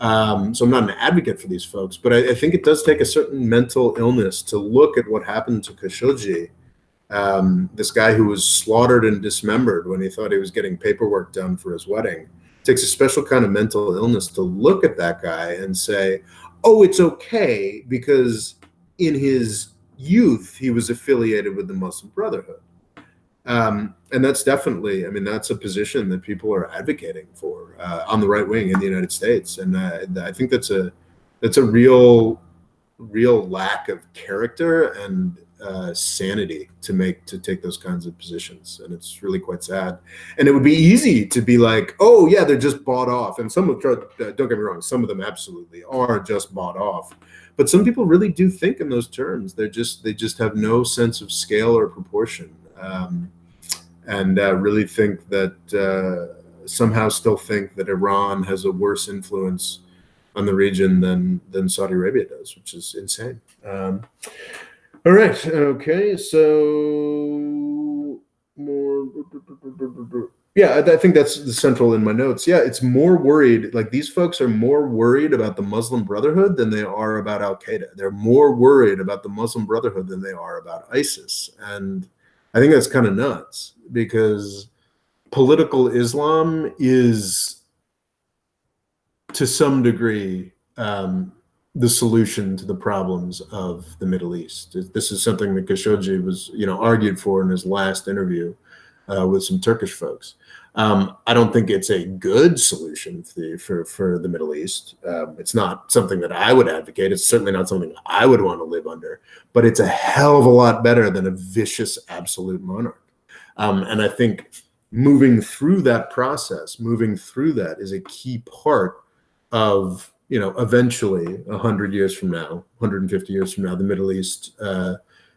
So I'm not an advocate for these folks, but I think it does take a certain mental illness to look at what happened to Khashoggi. This guy who was slaughtered and dismembered when he thought he was getting paperwork done for his wedding. It takes a special kind of mental illness to look at that guy and say, oh, it's okay because in his youth he was affiliated with the Muslim Brotherhood. And that's definitely, I mean, that's a position that people are advocating for on the right wing in the United States. And I think that's a real lack of character and sanity to take those kinds of positions, and it's really quite sad. And it would be easy to be like, oh yeah, they're just bought off, and some of don't get me wrong, some of them absolutely are just bought off, but some people really do think in those terms. They just have no sense of scale or proportion, and really think that somehow still think that Iran has a worse influence on the region than Saudi Arabia does, which is insane. All right. Okay. So more. Yeah, I think that's the central in my notes. Yeah, it's more worried. Like, these folks are more worried about the Muslim Brotherhood than they are about Al Qaeda. They're more worried about the Muslim Brotherhood than they are about ISIS. And I think that's kind of nuts, because political Islam is, to some degree, the solution to the problems of the Middle East. This is something that Khashoggi was, argued for in his last interview with some Turkish folks. I don't think it's a good solution for the Middle East. It's not something that I would advocate. It's certainly not something I would want to live under. But it's a hell of a lot better than a vicious absolute monarch. And I think moving through that process, is a key part of, eventually 100 years from now, 150 years from now, the Middle East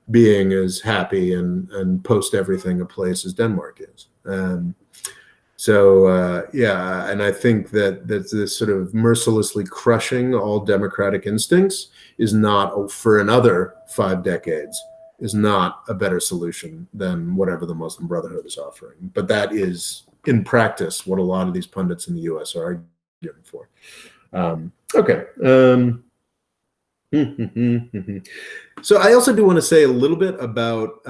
being as happy and post everything a place as Denmark is. Yeah, and I think that this sort of mercilessly crushing all democratic instincts is not, for another 5 decades, is not a better solution than whatever the Muslim Brotherhood is offering. But that is, in practice, what a lot of these pundits in the U.S. are arguing for. Okay. So I also do want to say a little bit about,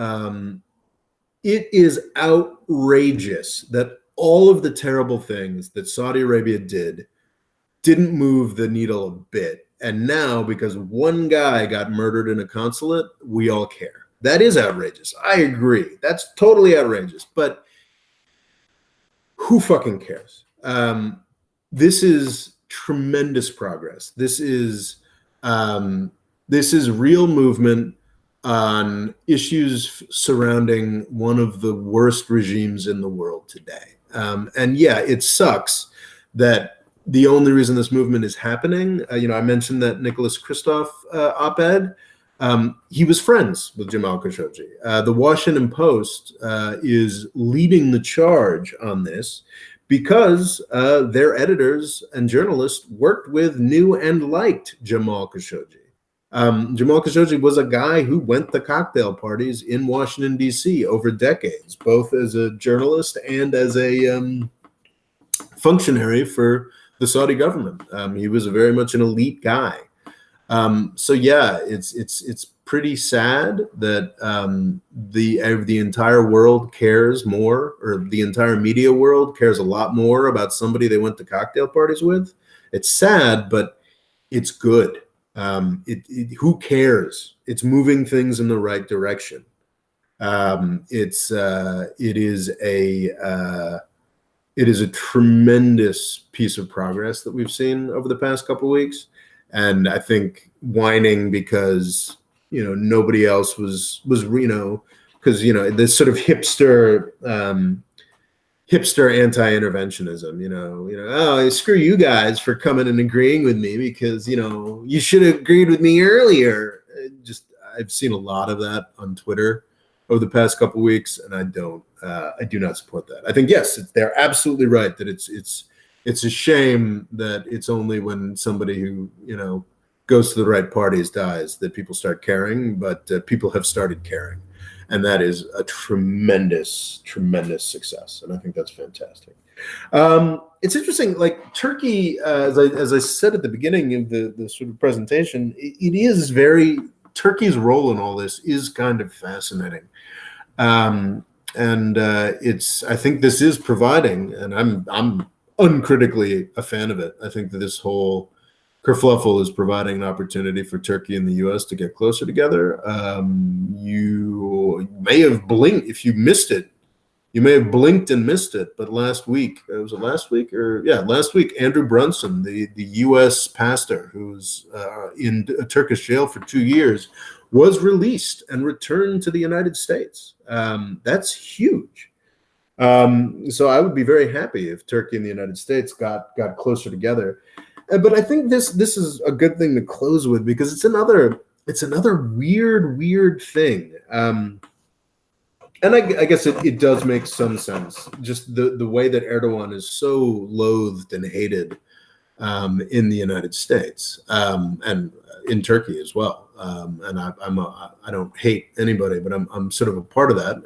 it is outrageous that all of the terrible things that Saudi Arabia didn't move the needle a bit. And now, because one guy got murdered in a consulate, we all care. That is outrageous. I agree. That's totally outrageous. But who fucking cares? This is tremendous progress. This is real movement on issues surrounding one of the worst regimes in the world today. And yeah, it sucks that the only reason this movement is happening, I mentioned that Nicholas Kristof op-ed. He was friends with Jamal Khashoggi. The Washington Post is leading the charge on this because their editors and journalists worked with, knew, and liked Jamal Khashoggi. Jamal Khashoggi was a guy who went to cocktail parties in Washington, D.C. over decades, both as a journalist and as a functionary for the Saudi government. He was very much an elite guy. So yeah, it's pretty sad that the entire world cares more, or the entire media world cares a lot more about somebody they went to cocktail parties with. It's sad, but it's good. Who cares? It's moving things in the right direction. It is a tremendous piece of progress that we've seen over the past couple of weeks. And I think whining because, nobody else was, because, this sort of hipster anti-interventionism, oh, screw you guys for coming and agreeing with me because, you should have agreed with me earlier. I've seen a lot of that on Twitter over the past couple of weeks, and I do not support that. I think, yes, they're absolutely right that it's a shame that it's only when somebody who, goes to the right parties dies that people start caring, but people have started caring. And that is a tremendous, tremendous success. And I think that's fantastic. It's interesting, like Turkey, as I said at the beginning of the sort of presentation, it is Turkey's role in all this is kind of fascinating. I think this is providing, and I'm uncritically a fan of it. I think that this whole kerfluffle is providing an opportunity for Turkey and the U.S. to get closer together. You may have blinked if you missed it. You may have blinked and missed it. But last week, was it last week? Last week, Andrew Brunson, the U.S. pastor who was in a Turkish jail for 2 years, was released and returned to the United States. That's huge. So I would be very happy if Turkey and the United States got closer together. But I think this is a good thing to close with, because it's another weird thing. And I guess it does make some sense, just the way that Erdogan is so loathed and hated in the United States and in Turkey as well. And I don't hate anybody, but I'm sort of a part of that.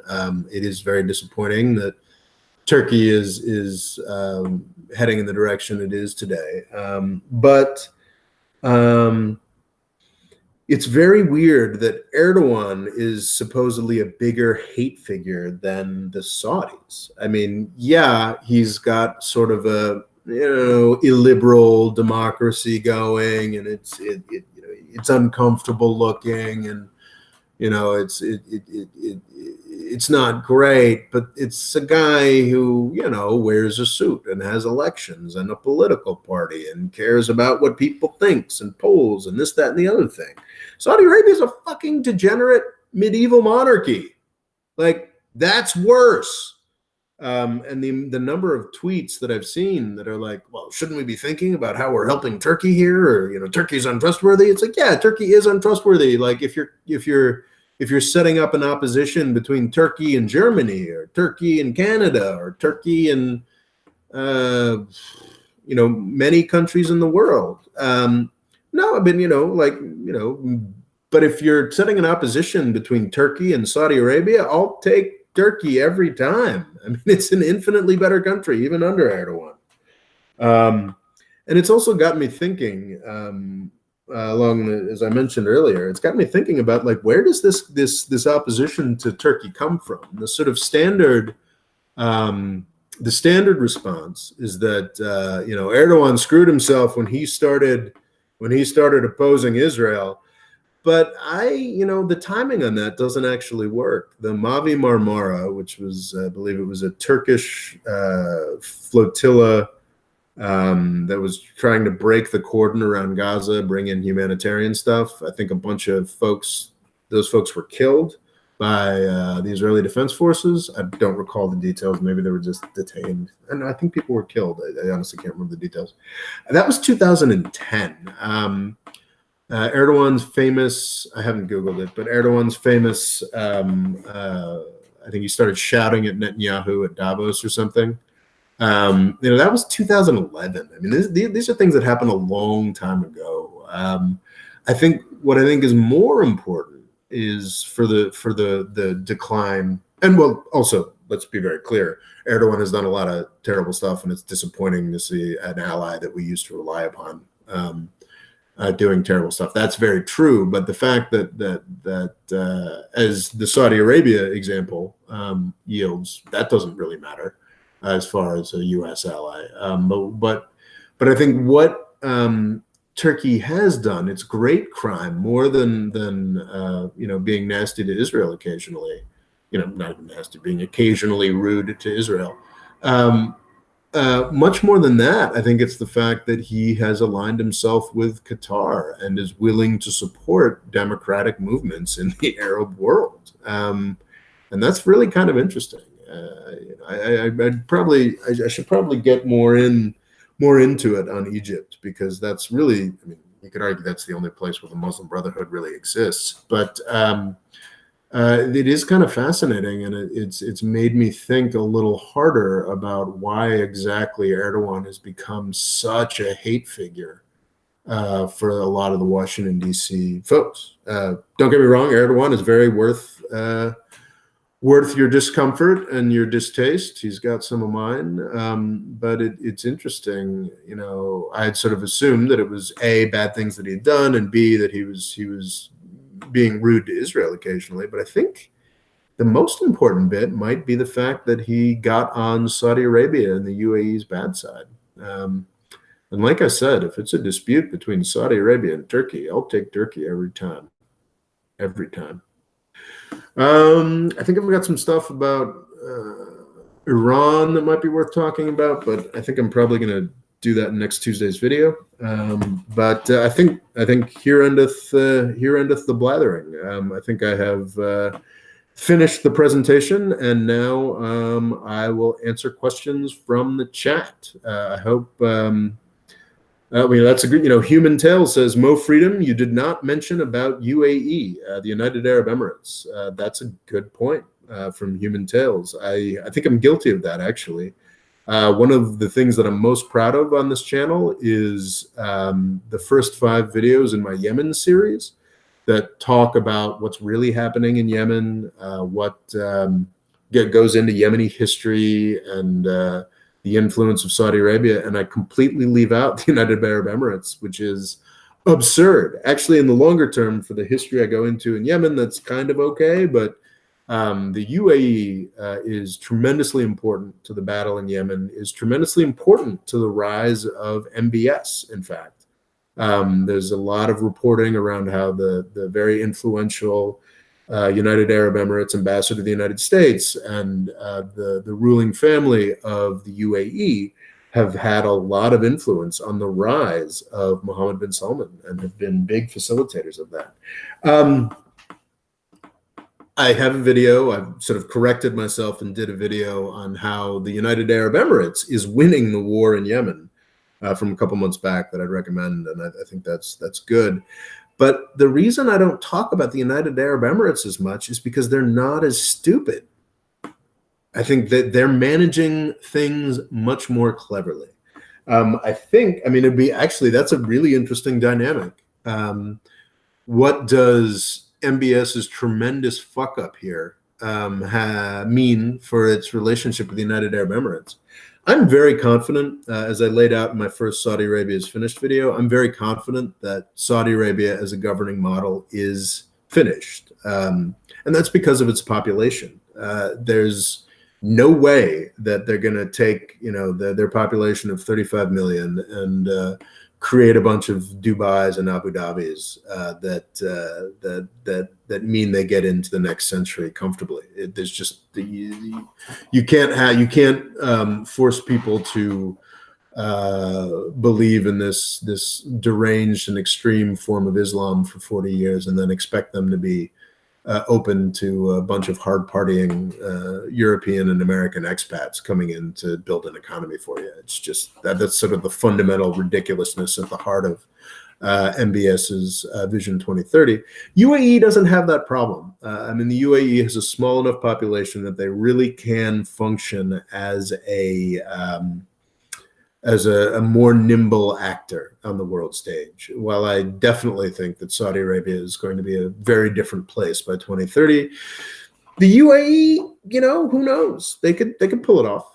It is very disappointing that Turkey is heading in the direction it is today. But it's very weird that Erdogan is supposedly a bigger hate figure than the Saudis. I mean, yeah, he's got sort of a illiberal democracy going, and it's uncomfortable looking, and it's not great, but it's a guy who, wears a suit and has elections and a political party and cares about what people thinks and polls and this, that, and the other thing. Saudi Arabia is a fucking degenerate medieval monarchy. Like, that's worse. And the number of tweets that I've seen that are like, well, shouldn't we be thinking about how we're helping Turkey here? Or, Turkey's untrustworthy. It's like, yeah, Turkey is untrustworthy. Like, if you're setting up an opposition between Turkey and Germany, or Turkey and Canada, or Turkey and many countries in the world. No, I've been, but if you're setting an opposition between Turkey and Saudi Arabia, I'll take Turkey every time. I mean, it's an infinitely better country, even under Erdogan. And it's also got me thinking, as I mentioned earlier, it's got me thinking about, like, where does this opposition to Turkey come from? The sort of standard response is that Erdogan screwed himself when he started opposing Israel. But the timing on that doesn't actually work. The Mavi Marmara, which was, I believe it was a Turkish flotilla that was trying to break the cordon around Gaza, bring in humanitarian stuff. I think a bunch of those folks were killed by the Israeli Defense Forces. I don't recall the details. Maybe they were just detained. And I think people were killed. I honestly can't remember the details. And that was 2010. Erdogan's famous, I haven't Googled it, but Erdogan's famous, I think he started shouting at Netanyahu at Davos or something. That was 2011. I mean, these are things that happened a long time ago. What I think is more important is for the decline. And well, also let's be very clear, Erdogan has done a lot of terrible stuff, and it's disappointing to see an ally that we used to rely upon doing terrible stuff. That's very true. But the fact as the Saudi Arabia example yields, that doesn't really matter as far as a U.S. ally. But I think what Turkey has done, it's great crime, more than being nasty to Israel occasionally. Not even nasty, being occasionally rude to Israel. Much more than that, I think it's the fact that he has aligned himself with Qatar and is willing to support democratic movements in the Arab world. And that's really kind of interesting. I should probably get more into it on Egypt, because that's really, I mean, you could argue that's the only place where the Muslim Brotherhood really exists. But it is kind of fascinating, and it's made me think a little harder about why exactly Erdogan has become such a hate figure for a lot of the Washington, D.C. folks. Don't get me wrong, Erdogan is very worth your discomfort and your distaste. He's got some of mine, but it's interesting. I had sort of assumed that it was A, bad things that he had done, and B, that he was being rude to Israel occasionally. But I think the most important bit might be the fact that he got on Saudi Arabia and the UAE's bad side. And like I said, if it's a dispute between Saudi Arabia and Turkey, I'll take Turkey every time. Every time. I think I've got some stuff about Iran that might be worth talking about, but I think I'm probably going to do that in next Tuesday's video. But I think here endeth the blathering. I think I have finished the presentation, and now I will answer questions from the chat. I hope. That's a good. Human Tale says, Mo Freedom, you did not mention about UAE, the United Arab Emirates. That's a good point from Human Tales. I think I'm guilty of that, actually. One of the things that I'm most proud of on this channel is the first 5 videos in my Yemen series that talk about what's really happening in Yemen, what goes into Yemeni history, and the influence of Saudi Arabia. And I completely leave out the United Arab Emirates, which is absurd. Actually, in the longer term, for the history I go into in Yemen, that's kind of okay, but the UAE is tremendously important to the battle in Yemen, is tremendously important to the rise of MBS, in fact. There's a lot of reporting around how the very influential United Arab Emirates ambassador to the United States and the ruling family of the UAE have had a lot of influence on the rise of Mohammed bin Salman and have been big facilitators of that. I have a video. I've sort of corrected myself and did a video on how the United Arab Emirates is winning the war in Yemen from a couple months back that I'd recommend, and I think that's good. But the reason I don't talk about the United Arab Emirates as much is because they're not as stupid. I think that they're managing things much more cleverly. It'd be actually, that's a really interesting dynamic. What does MBS's tremendous fuck up here mean for its relationship with the United Arab Emirates? I'm very confident, as I laid out in my first Saudi Arabia is finished video, I'm very confident that Saudi Arabia as a governing model is finished. And that's because of its population. There's no way that they're going to take, their population of 35 million and create a bunch of Dubais and Abu Dhabis that mean they get into the next century comfortably. There's just you can't force people to believe in this deranged and extreme form of Islam for 40 years and then expect them to be open to a bunch of hard partying European and American expats coming in to build an economy for you. It's just that's sort of the fundamental ridiculousness at the heart MBS's Vision 2030. UAE doesn't have that problem. I mean, the UAE has a small enough population that they really can function as a more nimble actor on the world stage. While I definitely think that Saudi Arabia is going to be a very different place by 2030, the UAE, who knows? They could pull it off.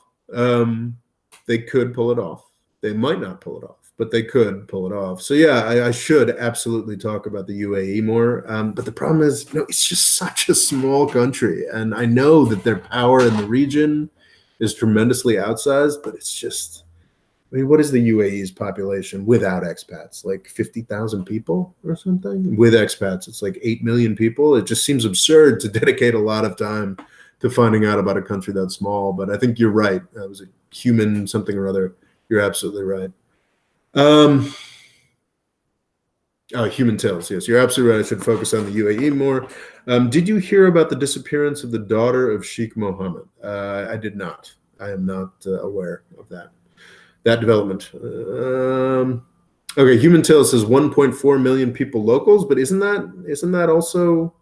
They could pull it off. They might not pull it off, but they could pull it off. So yeah, I should absolutely talk about the UAE more. But the problem is, it's just such a small country, and I know that their power in the region is tremendously outsized, but it's just. I mean, what is the UAE's population without expats? Like 50,000 people or something? With expats, it's like 8 million people. It just seems absurd to dedicate a lot of time to finding out about a country that small. But I think you're right. That was a human something or other. You're absolutely right. Human tales. Yes, you're absolutely right. I should focus on the UAE more. Did you hear about the disappearance of the daughter of Sheikh Mohammed? I did not. I am not aware of that development. Okay, Human Tale says 1.4 million people locals, but isn't that also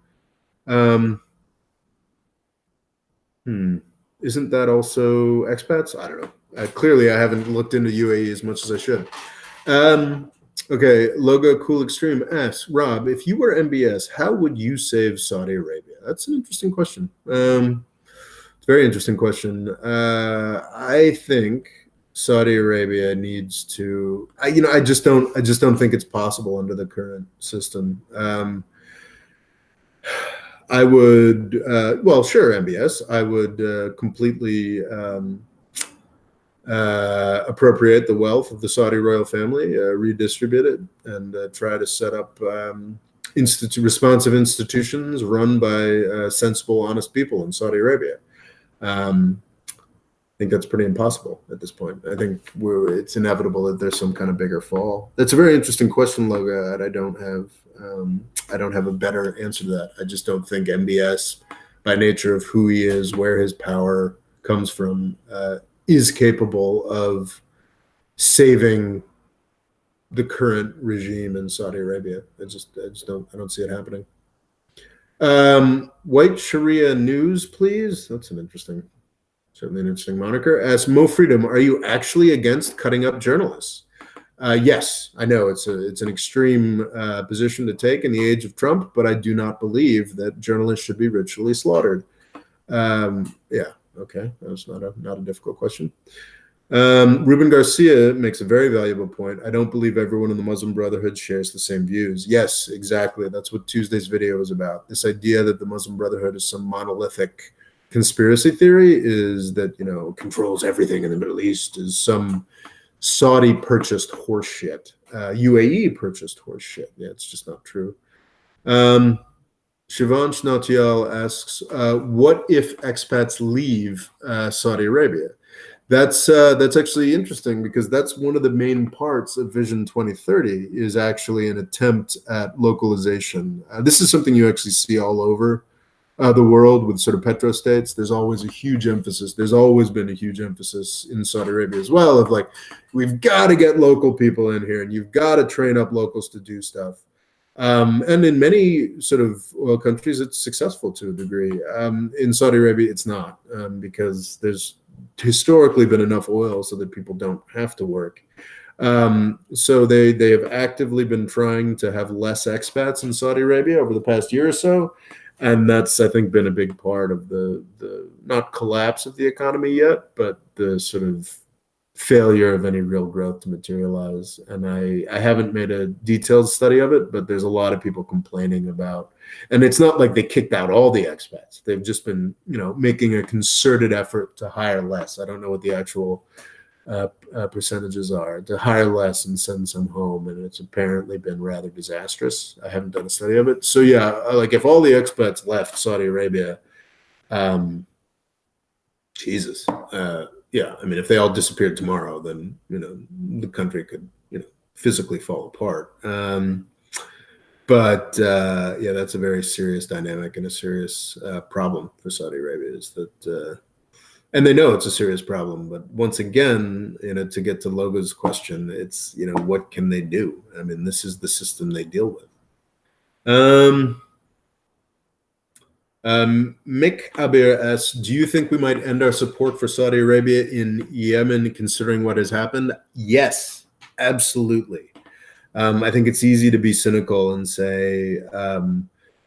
isn't that also expats? I don't know. Clearly, I haven't looked into UAE as much as I should. Okay, Logo Cool Extreme asks, Rob, if you were MBS, how would you save Saudi Arabia? That's an interesting question. It's a very interesting question. I think Saudi Arabia needs to. I just don't think it's possible under the current system. I would. Well, sure, MBS. I would completely appropriate the wealth of the Saudi royal family, redistribute it, and try to set up responsive institutions run by sensible, honest people in Saudi Arabia. I think that's pretty impossible at this point. I think it's inevitable that there's some kind of bigger fall. That's a very interesting question, Loga, and I don't have a better answer to that. I just don't think MBS, by nature of who he is, where his power comes from, is capable of saving the current regime in Saudi Arabia. I don't see it happening. White Sharia News, please. That's certainly an interesting moniker. As Mo Freedom, are you actually against cutting up journalists? Yes, I know it's an extreme position to take in the age of Trump, but I do not believe that journalists should be ritually slaughtered. Yeah, okay, that's not a difficult question. Ruben Garcia makes a very valuable point. I don't believe everyone in the Muslim Brotherhood shares the same views. Yes, exactly. That's what Tuesday's video is about. This idea that the Muslim Brotherhood is some monolithic conspiracy theory is that, controls everything in the Middle East is some Saudi purchased horseshit. UAE purchased horseshit. Yeah, it's just not true. Shivansh Nautial asks, what if expats leave Saudi Arabia? That's actually interesting because that's one of the main parts of Vision 2030 is actually an attempt at localization. This is something you actually see all over the world with sort of petrostates. There's always a huge emphasis. There's always been a huge emphasis in Saudi Arabia as well of like, we've got to get local people in here and you've got to train up locals to do stuff. And in many sort of oil countries, it's successful to a degree. In Saudi Arabia, it's not because there's historically been enough oil so that people don't have to work. So they have actively been trying to have less expats in Saudi Arabia over the past year or so. And that's, I think, been a big part of the not collapse of the economy yet, but the sort of failure of any real growth to materialize. And I haven't made a detailed study of it, but there's a lot of people complaining about, and it's not like they kicked out all the expats. They've just been, making a concerted effort to hire less. I don't know what the actual percentages are, to hire less and send some home, and it's apparently been rather disastrous. I haven't done a study of it. So yeah, like if all the expats left Saudi Arabia, Jesus, yeah, I mean, if they all disappeared tomorrow, then the country could physically fall apart. But yeah, that's a very serious dynamic and a serious problem for Saudi Arabia. Is that And they know it's a serious problem. But once again, to get to Loga's question, it's, what can they do? I mean, this is the system they deal with. Mick Abir asks, do you think we might end our support for Saudi Arabia in Yemen considering what has happened? Yes, absolutely. I think it's easy to be cynical and say,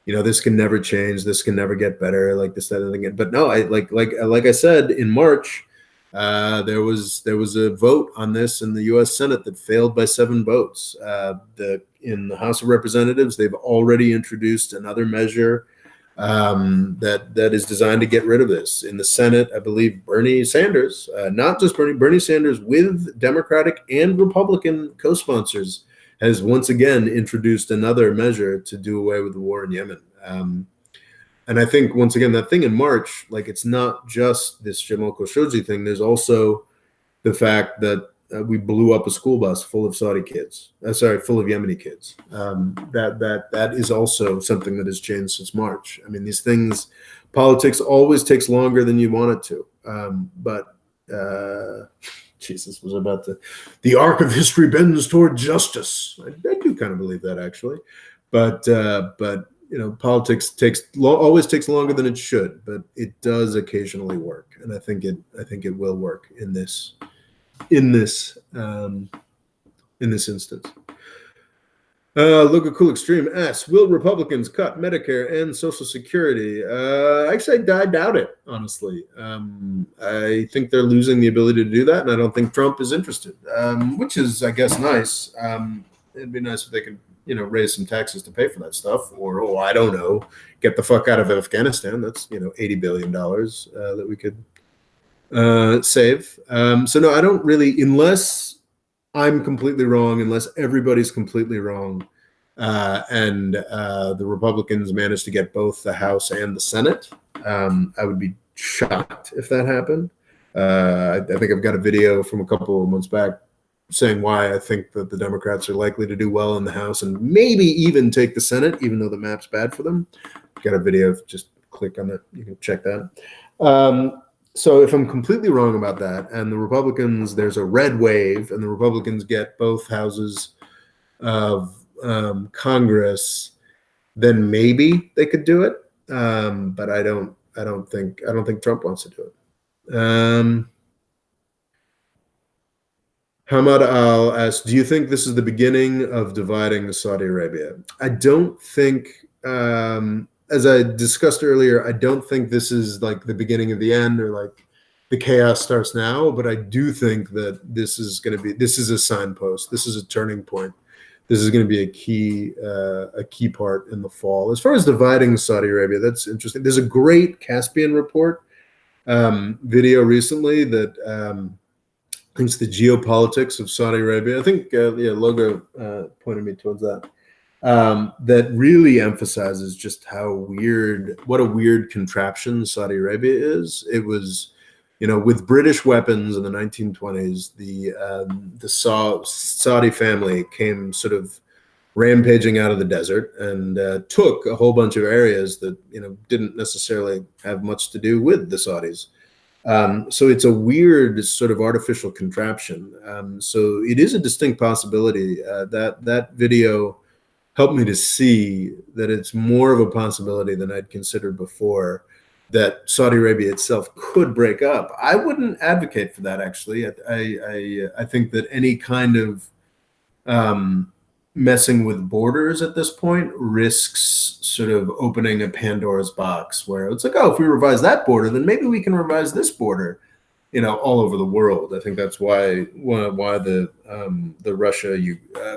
this can never change, this can never get better, like this, that, and again. But no, like I said in March, there was a vote on this in the U.S. Senate that failed by 7 votes. In the House of Representatives, they've already introduced another measure that is designed to get rid of this. In the Senate, I believe Bernie Sanders, not just Bernie Sanders with Democratic and Republican co-sponsors, has once again introduced another measure to do away with the war in Yemen. And I think, once again, that thing in March, like, it's not just this Jamal Khashoggi thing. There's also the fact that we blew up a school bus full of Saudi kids. Full of Yemeni kids. That is also something that has changed since March. I mean, these things, politics always takes longer than you want it to. But Jesus was about to. The arc of history bends toward justice. I do kind of believe that, actually, but politics always takes longer than it should, but it does occasionally work, and I think it will work in this instance. Look at Cool Extreme asks, will Republicans cut Medicare and Social Security? Actually, I doubt it, honestly. I think they're losing the ability to do that, and I don't think Trump is interested, which is, I guess, nice. It'd be nice if they could, raise some taxes to pay for that stuff, or, I don't know, get the fuck out of Afghanistan. That's, $80 billion that we could save. So no, I don't really, unless I'm completely wrong, unless everybody's completely wrong, and the Republicans managed to get both the House and the Senate. I would be shocked if that happened. I think I've got a video from a couple of months back saying why I think that the Democrats are likely to do well in the House and maybe even take the Senate, even though the map's bad for them. Got a video, just click on it, you can check that. So if I'm completely wrong about that, and the Republicans, there's a red wave, and the Republicans get both houses of Congress, then maybe they could do it. But I don't think Trump wants to do it. Hamad Al asks, do you think this is the beginning of dividing Saudi Arabia? I don't think, as I discussed earlier, I don't think this is like the beginning of the end, or like the chaos starts now, but I do think that this is a signpost. This is a turning point. This is going to be a key part in the fall. As far as dividing Saudi Arabia, that's interesting. There's a great Caspian report video recently that it's the geopolitics of Saudi Arabia. I think Logo pointed me towards that. That really emphasizes just what a weird contraption Saudi Arabia is. It was, with British weapons in the 1920s, the Saudi family came sort of rampaging out of the desert and took a whole bunch of areas that didn't necessarily have much to do with the Saudis. So it's a weird sort of artificial contraption. So it is a distinct possibility. That video helped me to see that it's more of a possibility than I'd considered before, that Saudi Arabia itself could break up. I wouldn't advocate for that, actually. I think that any kind of messing with borders at this point risks sort of opening a Pandora's box, where it's like, oh, if we revise that border, then maybe we can revise this border, all over the world. I think that's why the Russia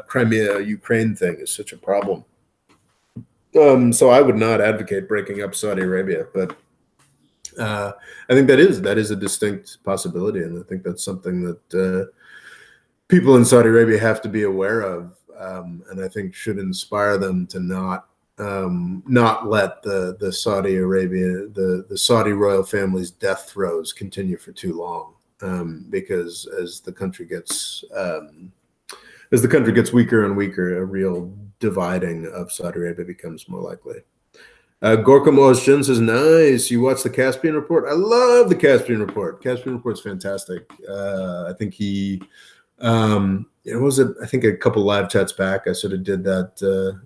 Crimea Ukraine thing is such a problem. So I would not advocate breaking up Saudi Arabia, but I think that is a distinct possibility, and I think that's something that people in Saudi Arabia have to be aware of. And I think should inspire them to not let the Saudi Arabia, the Saudi royal family's death throes continue for too long, because as the country gets weaker and weaker, a real dividing of Saudi Arabia becomes more likely. Gorka Moshin says, nice. You watch the Caspian Report? I love the Caspian Report. Caspian Report's fantastic. I think it was, I think a couple live chats back, I sort of did that, the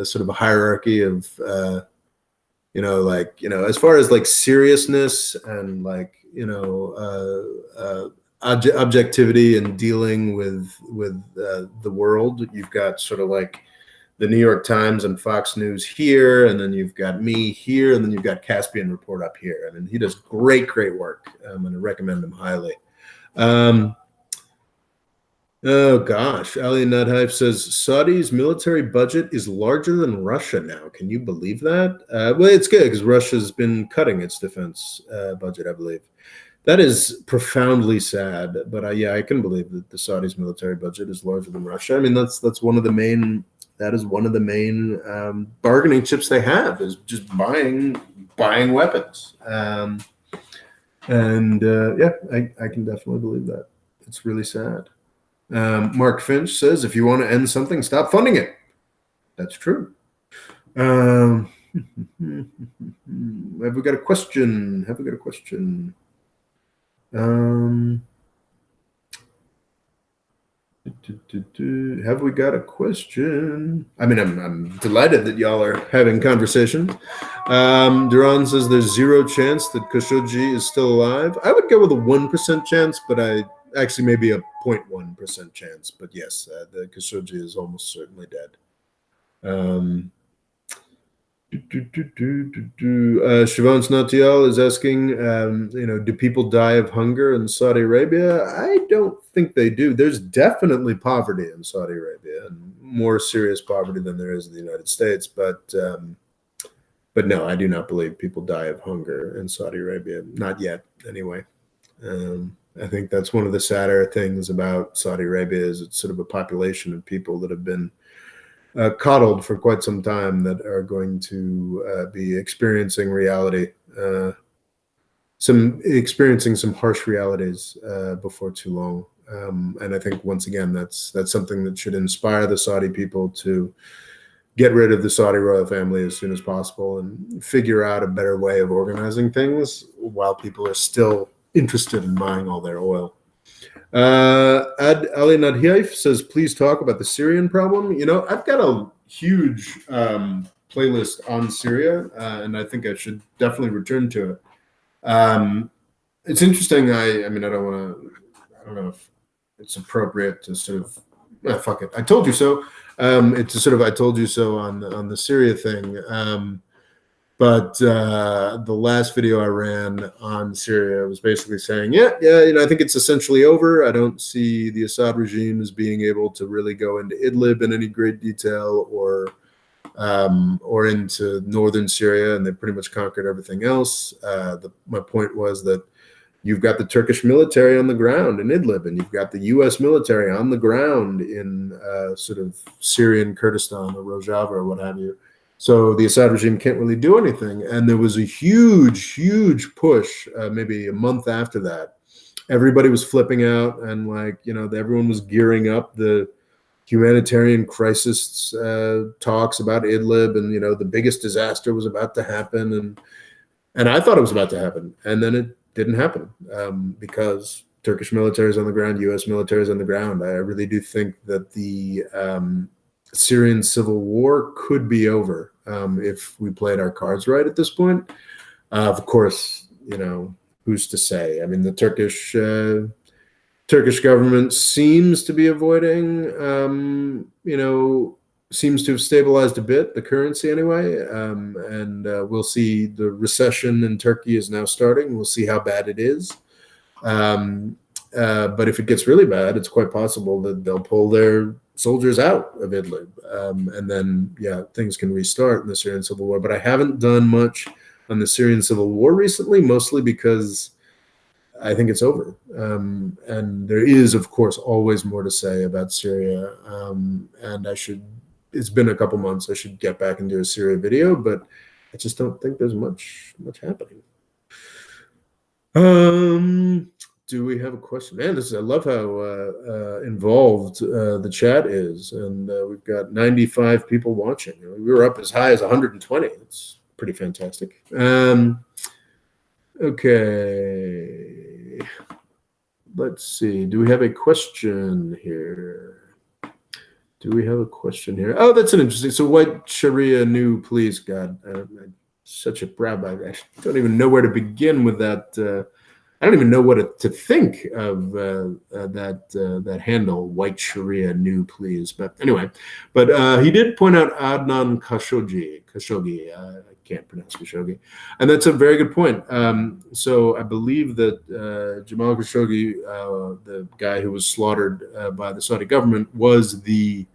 sort of a hierarchy of, as far as like seriousness and like, objectivity and dealing with the world, you've got sort of like the New York Times and Fox News here, and then you've got me here, and then you've got Caspian Report up here. I mean, he does great work. I'm going to recommend him highly. Oh gosh, Ali Nuthife says Saudi's military budget is larger than Russia now. Can you believe that? Well, it's good because Russia's been cutting its defense budget, I believe. That is profoundly sad, but yeah, I can believe that the Saudis' military budget is larger than Russia. I mean, that's one of the main. That is one of the main bargaining chips they have, is just buying weapons. Yeah, I can definitely believe that. It's really sad. Mark Finch says, if you want to end something, stop funding it. That's true. Have we got a question? Have we got a question? I mean, I'm delighted that y'all are having conversations. Duran says there's 0 chance that Khashoggi is still alive. I would go with a 1% chance, but actually maybe a 0.1% chance. But yes, the Khashoggi is almost certainly dead. Siobhan Snatial is asking, do people die of hunger in Saudi Arabia? I don't think they do. There's definitely poverty in Saudi Arabia, and more serious poverty than there is in the United States. But no, I do not believe people die of hunger in Saudi Arabia. Not yet, anyway. I think that's one of the sadder things about Saudi Arabia, is it's sort of a population of people that have been coddled for quite some time, that are going to be experiencing reality, experiencing some harsh realities before too long. And I think once again, that's something that should inspire the Saudi people to get rid of the Saudi royal family as soon as possible and figure out a better way of organizing things while people are still interested in buying all their oil. Ali Nadhiaif says, please talk about the Syrian problem. I've got a huge playlist on Syria, and I think I should definitely return to it. It's interesting. I don't know if it's appropriate to sort of, fuck it, I told you so. It's a sort of, I told you so on the Syria thing. But the last video I ran on Syria was basically saying, I think it's essentially over. I don't see the Assad regime as being able to really go into Idlib in any great detail, or into northern Syria, and they pretty much conquered everything else. My point was that you've got the Turkish military on the ground in Idlib, and you've got the U.S. military on the ground in sort of Syrian Kurdistan or Rojava or what have you. So the Assad regime can't really do anything. And there was a huge push, maybe a month after that. Everybody was flipping out, and everyone was gearing up the humanitarian crisis talks about Idlib, and the biggest disaster was about to happen, and I thought it was about to happen, and then it didn't happen because Turkish military is on the ground, U.S. military is on the ground. I really do think that the Syrian civil war could be over if we played our cards right at this point. Of course, who's to say? I mean, the Turkish government seems to be avoiding, seems to have stabilized a bit, the currency anyway. And we'll see. The recession in Turkey is now starting. We'll see how bad it is. But if it gets really bad, it's quite possible that they'll pull their soldiers out of Idlib. And then, things can restart in the Syrian civil war. But I haven't done much on the Syrian civil war recently, mostly because I think it's over. And there is, of course, always more to say about Syria. And it's been a couple months, I should get back and do a Syria video, but I just don't think there's much happening. Do we have a question? Man, I love how involved the chat is, and we've got 95 people watching. We were up as high as 120. It's pretty fantastic. Okay. Let's see. Do we have a question here? Oh, that's an interesting. So, what Sharia new, please, God? I'm such a rabbi. I don't even know where to begin with that. I don't even know what to think of that handle, white Sharia new, please. But anyway, he did point out Adnan Khashoggi. I can't pronounce Khashoggi, and that's a very good point. So I believe that Jamal Khashoggi, the guy who was slaughtered by the Saudi government, was the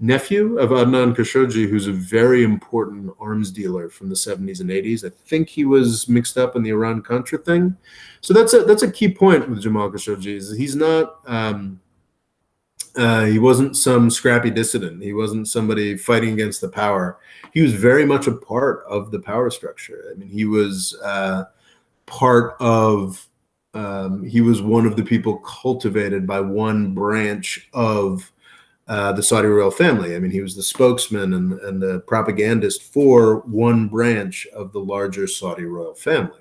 nephew of Adnan Khashoggi, who's a very important arms dealer from the 70s and 80s. I think he was mixed up in the Iran-Contra thing. So that's a key point with Jamal Khashoggi. Is he's not he wasn't some scrappy dissident. He wasn't somebody fighting against the power. He was very much a part of the power structure. I mean, he was part of. He was one of the people cultivated by one branch of the Saudi royal family. I mean, he was the spokesman and the propagandist for one branch of the larger Saudi royal family.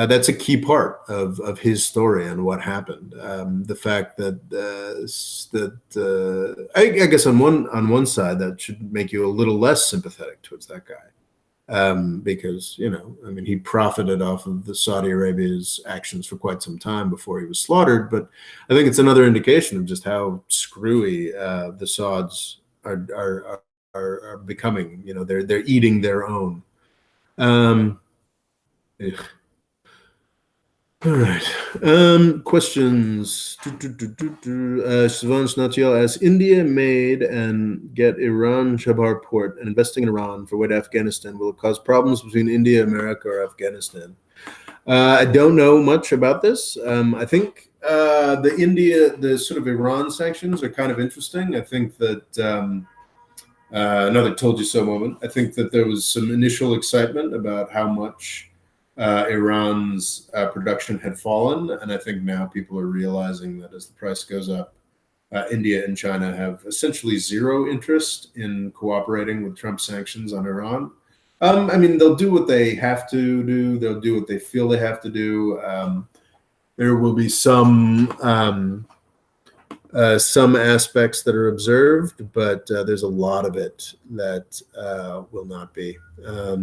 That's a key part of his story and what happened. The fact that I guess on one side that should make you a little less sympathetic towards that guy. Because, I mean, he profited off of the Saudi Arabia's actions for quite some time before he was slaughtered. But I think it's another indication of just how screwy the Sauds are becoming. They're eating their own. All right. Questions. Sivan Snatiel asks, India made and get Iran Chabahar port and investing in Iran for way to Afghanistan. Will it cause problems between India, America, or Afghanistan? I don't know much about this. I think the sort of Iran sanctions are kind of interesting. I think that another told you so moment. I think that there was some initial excitement about how much Iran's production had fallen, and I think now people are realizing that as the price goes up, India and China have essentially zero interest in cooperating with Trump sanctions on Iran. I mean, they'll do what they have to do. They'll do what they feel they have to do. There will be some aspects that are observed, but there's a lot of it that will not be. It'll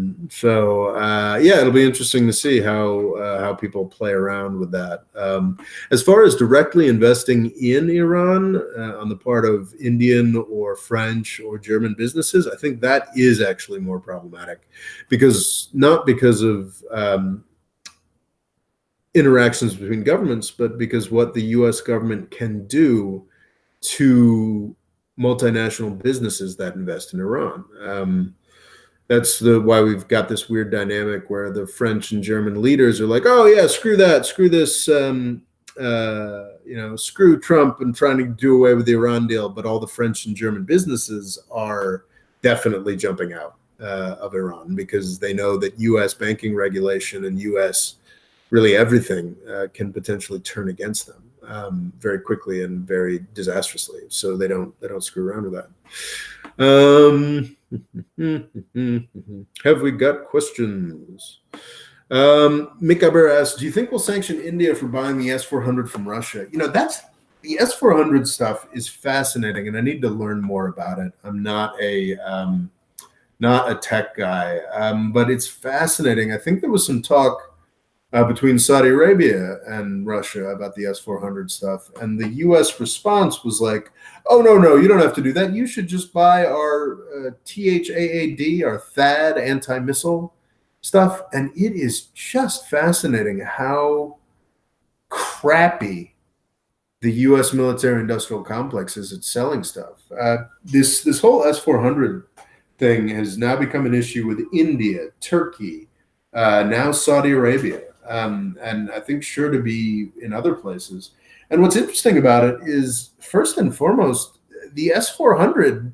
be interesting to see how people play around with that. As far as directly investing in Iran on the part of Indian or French or German businesses, I think that is actually more problematic, not because of interactions between governments, but because what the U.S. government can do to multinational businesses that invest in Iran. That's why we've got this weird dynamic where the French and German leaders are like, oh yeah, screw that, screw this, screw Trump and trying to do away with the Iran deal, but all the French and German businesses are definitely jumping out of Iran because they know that U.S. banking regulation and U.S. really everything can potentially turn against them very quickly and very disastrously. So they don't screw around with that. Have we got questions? Mick Aber asks, do you think we'll sanction India for buying the S-400 from Russia? The S-400 stuff is fascinating, and I need to learn more about it. I'm not a tech guy, but it's fascinating. I think there was some talk between Saudi Arabia and Russia about the S-400 stuff. And the U.S. response was like, oh, no, you don't have to do that. You should just buy our THAAD, our THAAD anti-missile stuff. And it is just fascinating how crappy the U.S. military-industrial complex is at selling stuff. This whole S-400 thing has now become an issue with India, Turkey, now Saudi Arabia. And I think sure to be in other places. And what's interesting about it is, first and foremost, the S-400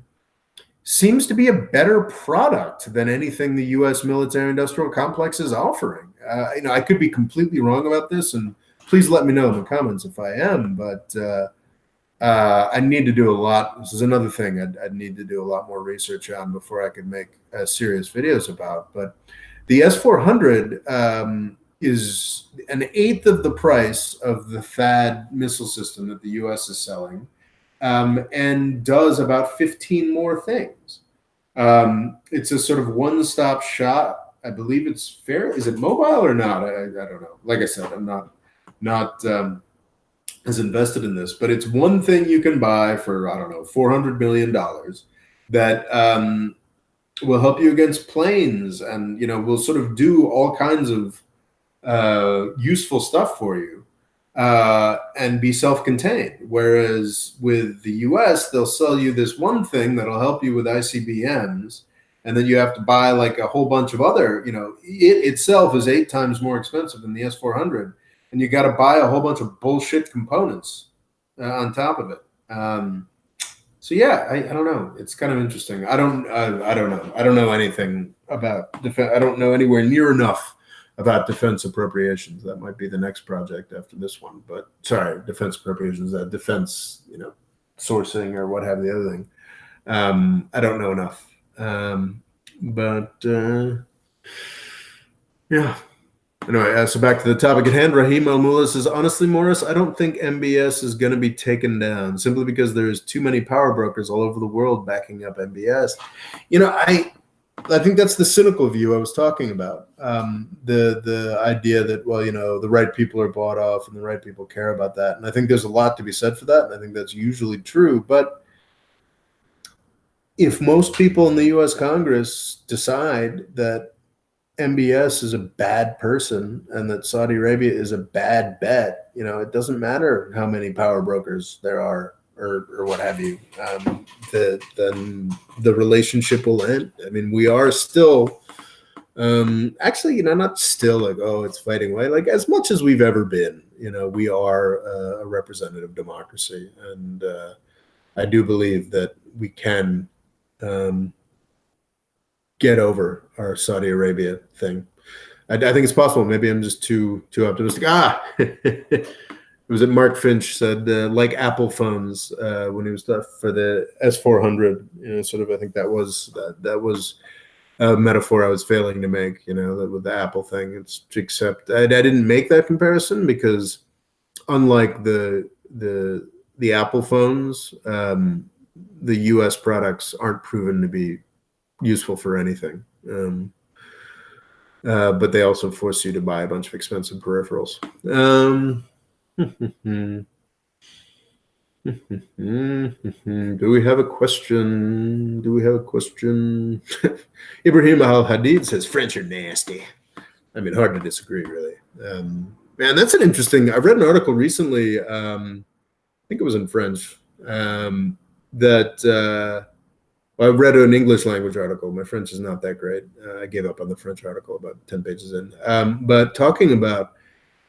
seems to be a better product than anything the U.S. military-industrial complex is offering. I could be completely wrong about this, and please let me know in the comments if I am. But I need to do a lot. This is another thing I'd need to do a lot more research on before I could make serious videos about. But the S-400 is an eighth of the price of the THAAD missile system that the U.S. is selling, and does about 15 more things. It's a sort of one-stop shop. I believe it's fair. Is it mobile or not? I don't know. Like I said, I'm not as invested in this, but it's one thing you can buy for, I don't know, $400 million that will help you against planes, and will sort of do all kinds of useful stuff for you, and be self-contained. Whereas with the US, they'll sell you this one thing that'll help you with ICBMs, and then you have to buy like a whole bunch of other, it itself is 8 times more expensive than the S-400, and you got to buy a whole bunch of bullshit components on top of it. So yeah, I don't know. It's kind of interesting. I don't know. I don't know anything about defense. I don't know anywhere near enough about defense appropriations. That might be the next project after this one. But sorry, defense appropriations, defense, sourcing or what have the other thing. I don't know enough. Yeah. Anyway, so back to the topic at hand. Rahim Al-Mullah says, honestly, Morris, I don't think MBS is going to be taken down simply because there's too many power brokers all over the world backing up MBS. I think that's the cynical view I was talking about. The idea that, well, the right people are bought off and the right people care about that. And I think there's a lot to be said for that. And I think that's usually true. But if most people in the U.S. Congress decide that MBS is a bad person and that Saudi Arabia is a bad bet, it doesn't matter how many power brokers there are or what have you, then the relationship will end. I mean, we are still, actually, not still like, oh, it's fighting away. Like as much as we've ever been, we are a representative democracy. And I do believe that we can get over our Saudi Arabia thing. I think it's possible. Maybe I'm just too optimistic. It was it Mark Finch said, like Apple phones, when he was for the S-400. Sort of. I think that was a metaphor I was failing to make. That with the Apple thing. It's except I didn't make that comparison because unlike the Apple phones, the U.S. products aren't proven to be useful for anything, but they also force you to buy a bunch of expensive peripherals. Do we have a question? Ibrahim Al-Hadid says French are nasty. I mean, hard to disagree, really. Man, that's an interesting. I read an article recently. I think it was in French. I read an English language article. My French is not that great. I gave up on the French article about 10 pages in. But talking about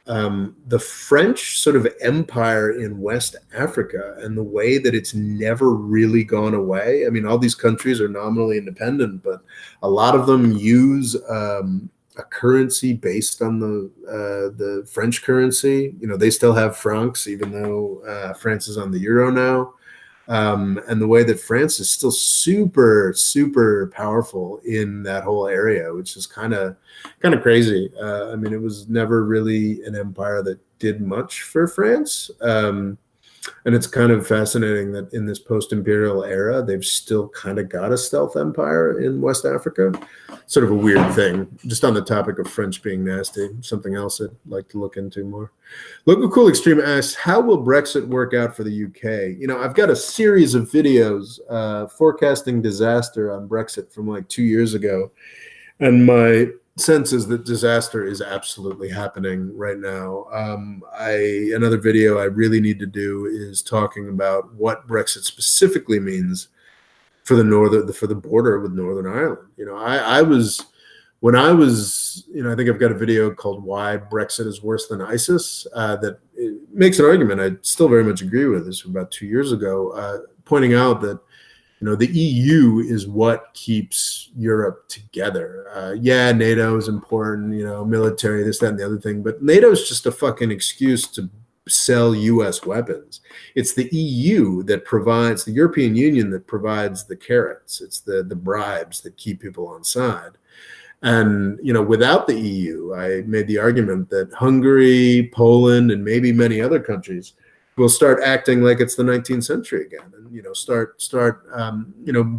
the French sort of empire in West Africa and the way that it's never really gone away. I mean, all these countries are nominally independent, but a lot of them use a currency based on the French currency. They still have francs, even though France is on the euro now. And the way that France is still super, super powerful in that whole area, which is kind of crazy. I mean, it was never really an empire that did much for France. And it's kind of fascinating that in this post-imperial era, they've still kind of got a stealth empire in West Africa. Sort of a weird thing. Just on the topic of French being nasty, something else I'd like to look into more. Local Cool Extreme asks, how will Brexit work out for the UK? I've got a series of videos forecasting disaster on Brexit from like 2 years ago. And my sense is that disaster is absolutely happening right now. Another video I really need to do is talking about what Brexit specifically means for the border with Northern Ireland. I think I've got a video called "Why Brexit is Worse Than ISIS" that makes an argument I still very much agree with. This was about 2 years ago, pointing out that the EU is what keeps Europe together. NATO is important, military, this, that, and the other thing. But NATO is just a fucking excuse to sell U.S. weapons. It's the EU that provides, the European Union that provides the carrots. It's the bribes that keep people on side. And, without the EU, I made the argument that Hungary, Poland, and maybe many other countries will start acting like it's the 19th century again, and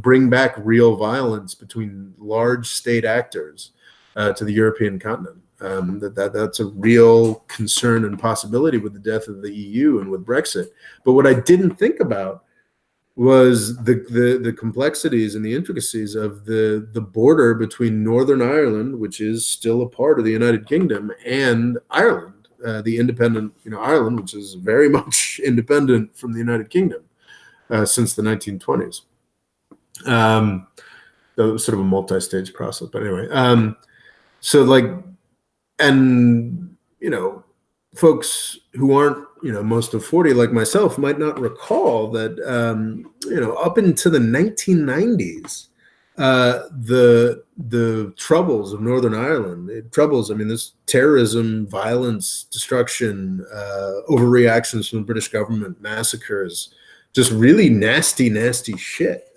bring back real violence between large state actors to the European continent. That's a real concern and possibility with the death of the EU and with Brexit. But what I didn't think about was the complexities and the intricacies of the border between Northern Ireland, which is still a part of the United Kingdom, and Ireland, the independent, Ireland, which is very much independent from the United Kingdom since the 1920s. It was sort of a multi-stage process, but anyway. So like, and folks who aren't most of 40 like myself might not recall that up into the 1990s, the troubles of Northern Ireland, I mean, this terrorism, violence, destruction, overreactions from the British government, massacres, just really nasty shit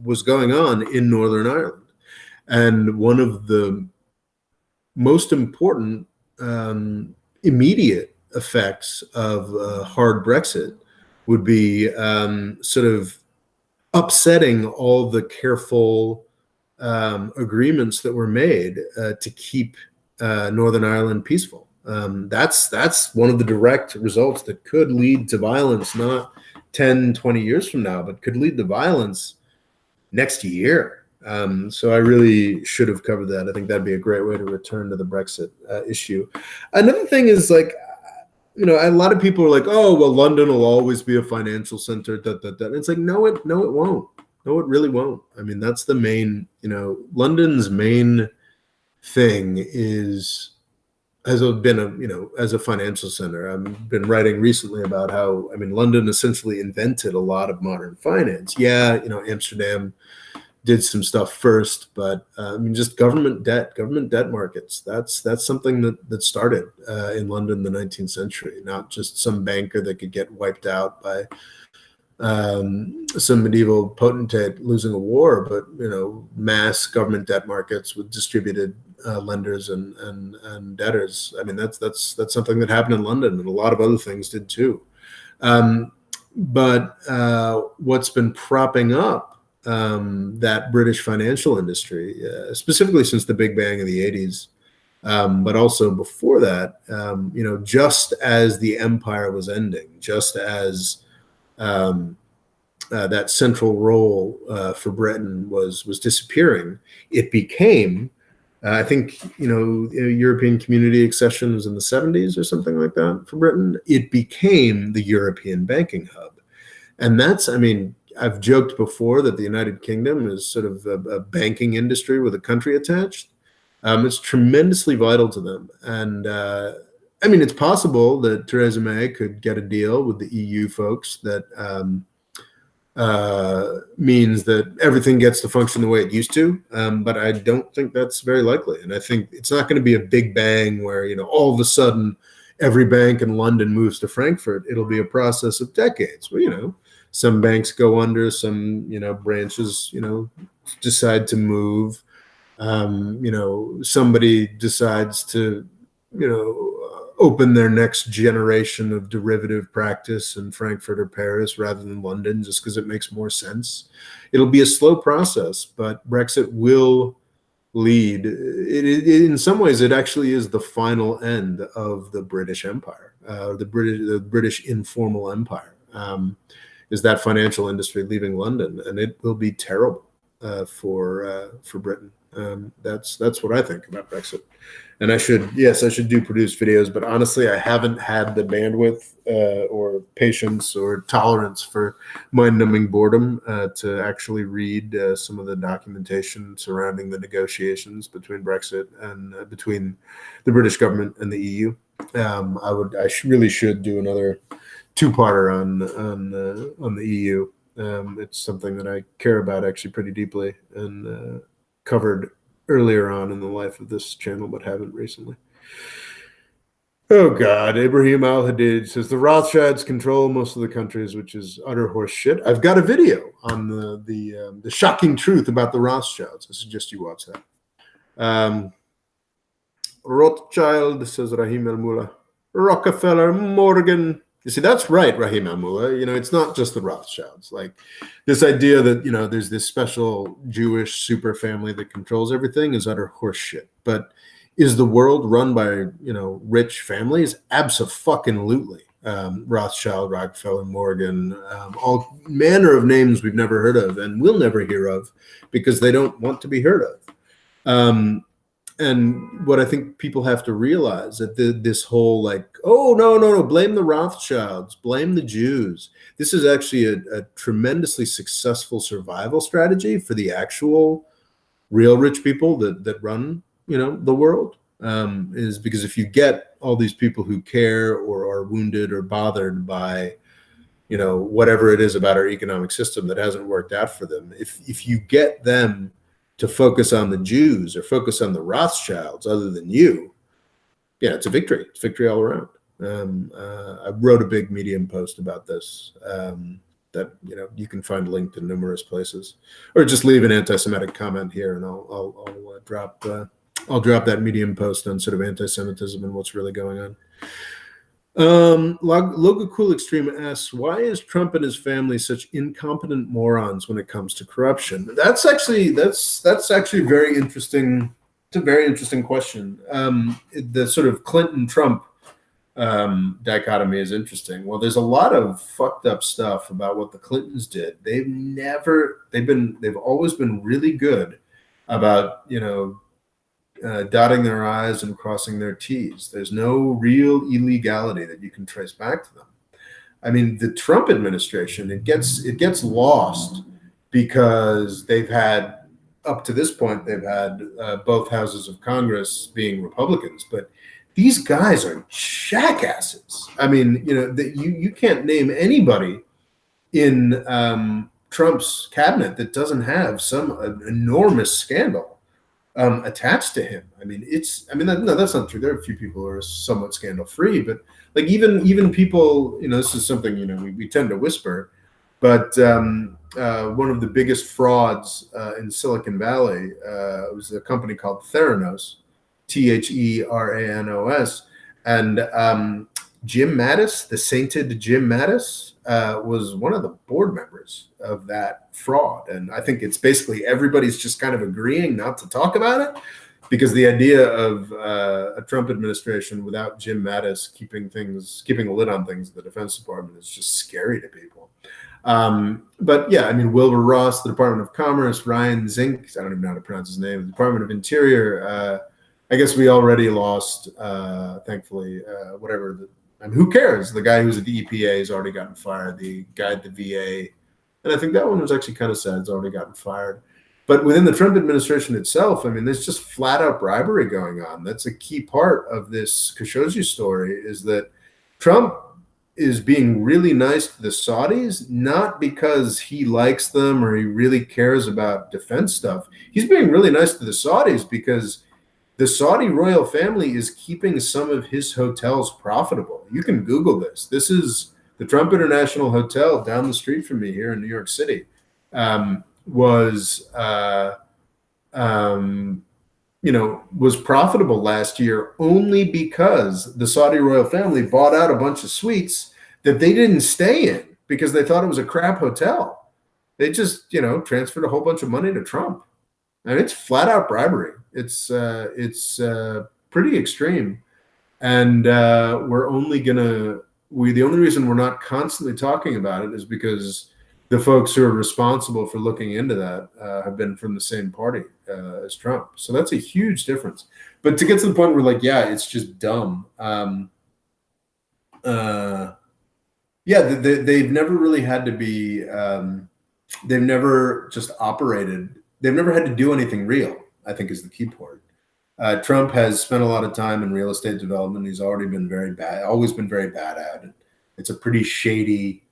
was going on in Northern Ireland. And one of the most important immediate effects of a hard Brexit would be sort of upsetting all the careful agreements that were made to keep Northern Ireland peaceful. That's one of the direct results that could lead to violence, not 10, 20 years from now, but could lead to violence next year. So I really should have covered that. I think that'd be a great way to return to the Brexit issue. Another thing is like, a lot of people are like, oh, well, London will always be a financial center. And it's like, no, it won't. No, it really won't. I mean, that's the main, London's main thing has been as a financial center. I've been writing recently about how, London essentially invented a lot of modern finance. Yeah, Amsterdam did some stuff first, but just government debt markets. That's something that started in London in the 19th century, not just some banker that could get wiped out by some medieval potentate losing a war, but mass government debt markets with distributed lenders and debtors. I mean, that's something that happened in London, and a lot of other things did too. But what's been propping up that British financial industry, specifically since the Big Bang of the 80s, but also before that, just as the empire was ending, just as that central role for Britain was disappearing, it became, I think, European Community accession was in the 70s or something like that for Britain. It became the European banking hub. And that's, I've joked before that the United Kingdom is sort of a banking industry with a country attached. It's tremendously vital to them. And it's possible that Theresa May could get a deal with the EU folks that means that everything gets to function the way it used to. But I don't think that's very likely. And I think it's not going to be a big bang where, all of a sudden every bank in London moves to Frankfurt. It'll be a process of decades where, some banks go under, some, branches, decide to move. Somebody decides to, open their next generation of derivative practice in Frankfurt or Paris rather than London, just because it makes more sense. It'll be a slow process, but Brexit will lead. In some ways, it actually is the final end of the British Empire, the British informal empire. Is that financial industry leaving London, and it will be terrible for Britain. That's what I think about Brexit. And I should do produce videos, but honestly, I haven't had the bandwidth or patience or tolerance for mind-numbing boredom to actually read some of the documentation surrounding the negotiations between Brexit and between the British government and the EU. I really should do another two-parter on the EU. It's something that I care about actually pretty deeply and covered earlier on in the life of this channel, but haven't recently. Oh God, Ibrahim Al Hadid says the Rothschilds control most of the countries, which is utter horse shit. I've got a video on the shocking truth about the Rothschilds. I suggest you watch that. Rothschild, says Rahim Al Mullah. Rockefeller, Morgan. You see, that's right, Rahim Al Mullah. It's not just the Rothschilds. Like this idea that there's this special Jewish super family that controls everything is utter horseshit. But is the world run by rich families? Abso-fucking-lutely. Rothschild, Rockefeller, Morgan, all manner of names we've never heard of and will never hear of because they don't want to be heard of. And what I think people have to realize that this whole oh, no, blame the Rothschilds, blame the Jews. This is actually a tremendously successful survival strategy for the actual real rich people that run, the world, is because if you get all these people who care or are wounded or bothered by, whatever it is about our economic system that hasn't worked out for them, if you get them to focus on the Jews or focus on the Rothschilds other than you, it's a victory. It's victory all around. I wrote a big Medium post about this that you can find linked in numerous places, or just leave an anti-Semitic comment here, and I'll drop that Medium post on sort of anti-Semitism and what's really going on. Logo Cool Extreme asks, why is Trump and his family such incompetent morons when it comes to corruption? That's actually very interesting. It's a very interesting question. The sort of Clinton-Trump dichotomy is interesting. Well, there's a lot of fucked up stuff about what the Clintons did. They've always been really good about dotting their I's and crossing their T's. There's no real illegality that you can trace back to them. I mean, the Trump administration, it gets lost because up to this point, they've had both houses of Congress being Republicans, but these guys are jackasses. I mean, you can't name anybody in Trump's cabinet that doesn't have some enormous scandal attached to him. I mean, no, that's not true. There are a few people who are somewhat scandal free, but even people, this is something, we tend to whisper, but one of the biggest frauds in Silicon Valley was a company called Theranos, Theranos, and Jim Mattis, the sainted Jim Mattis, was one of the board members of that fraud. And I think it's basically everybody's just kind of agreeing not to talk about it because the idea of a Trump administration without Jim Mattis keeping a lid on things in the Defense Department is just scary to people. But yeah, I mean, Wilbur Ross, the Department of Commerce, Ryan Zink, I don't even know how to pronounce his name, the Department of Interior. I guess we already lost, thankfully, who cares? The guy who's at the EPA has already gotten fired. The guy at the VA, and I think that one was actually kind of sad, has already gotten fired. But within the Trump administration itself, I mean, there's just flat out bribery going on. That's a key part of this Khashoggi story, is that Trump is being really nice to the Saudis, not because he likes them or he really cares about defense stuff. He's being really nice to the Saudis because the Saudi royal family is keeping some of his hotels profitable. You can Google this. This is the Trump International Hotel down the street from me here in New York City. Was profitable last year only because the Saudi royal family bought out a bunch of suites that they didn't stay in because they thought it was a crap hotel. They just, transferred a whole bunch of money to Trump. And it's flat out bribery. It's pretty extreme. And the only reason we're not constantly talking about it is because the folks who are responsible for looking into that have been from the same party as Trump. So that's a huge difference. But to get to the point where it's just dumb. They've never really had to be, they've never just operated. They've never had to do anything real, I think is the key part. Trump has spent a lot of time in real estate development. He's always been very bad at it. It's a pretty shady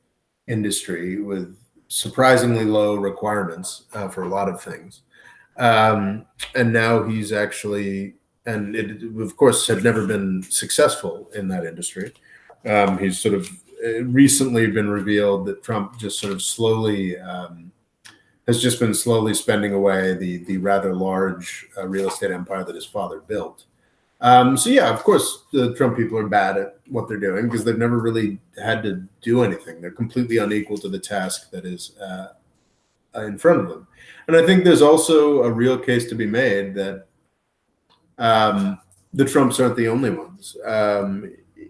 industry with surprisingly low requirements for a lot of things. And now he's actually and it, of course, had never been successful in that industry. He's sort of recently been revealed that Trump just sort of slowly has just been slowly spending away the rather large real estate empire that his father built. So yeah, of course, the Trump people are bad at what they're doing because they've never really had to do anything. They're completely unequal to the task that is in front of them. And I think there's also a real case to be made that the Trumps aren't the only ones.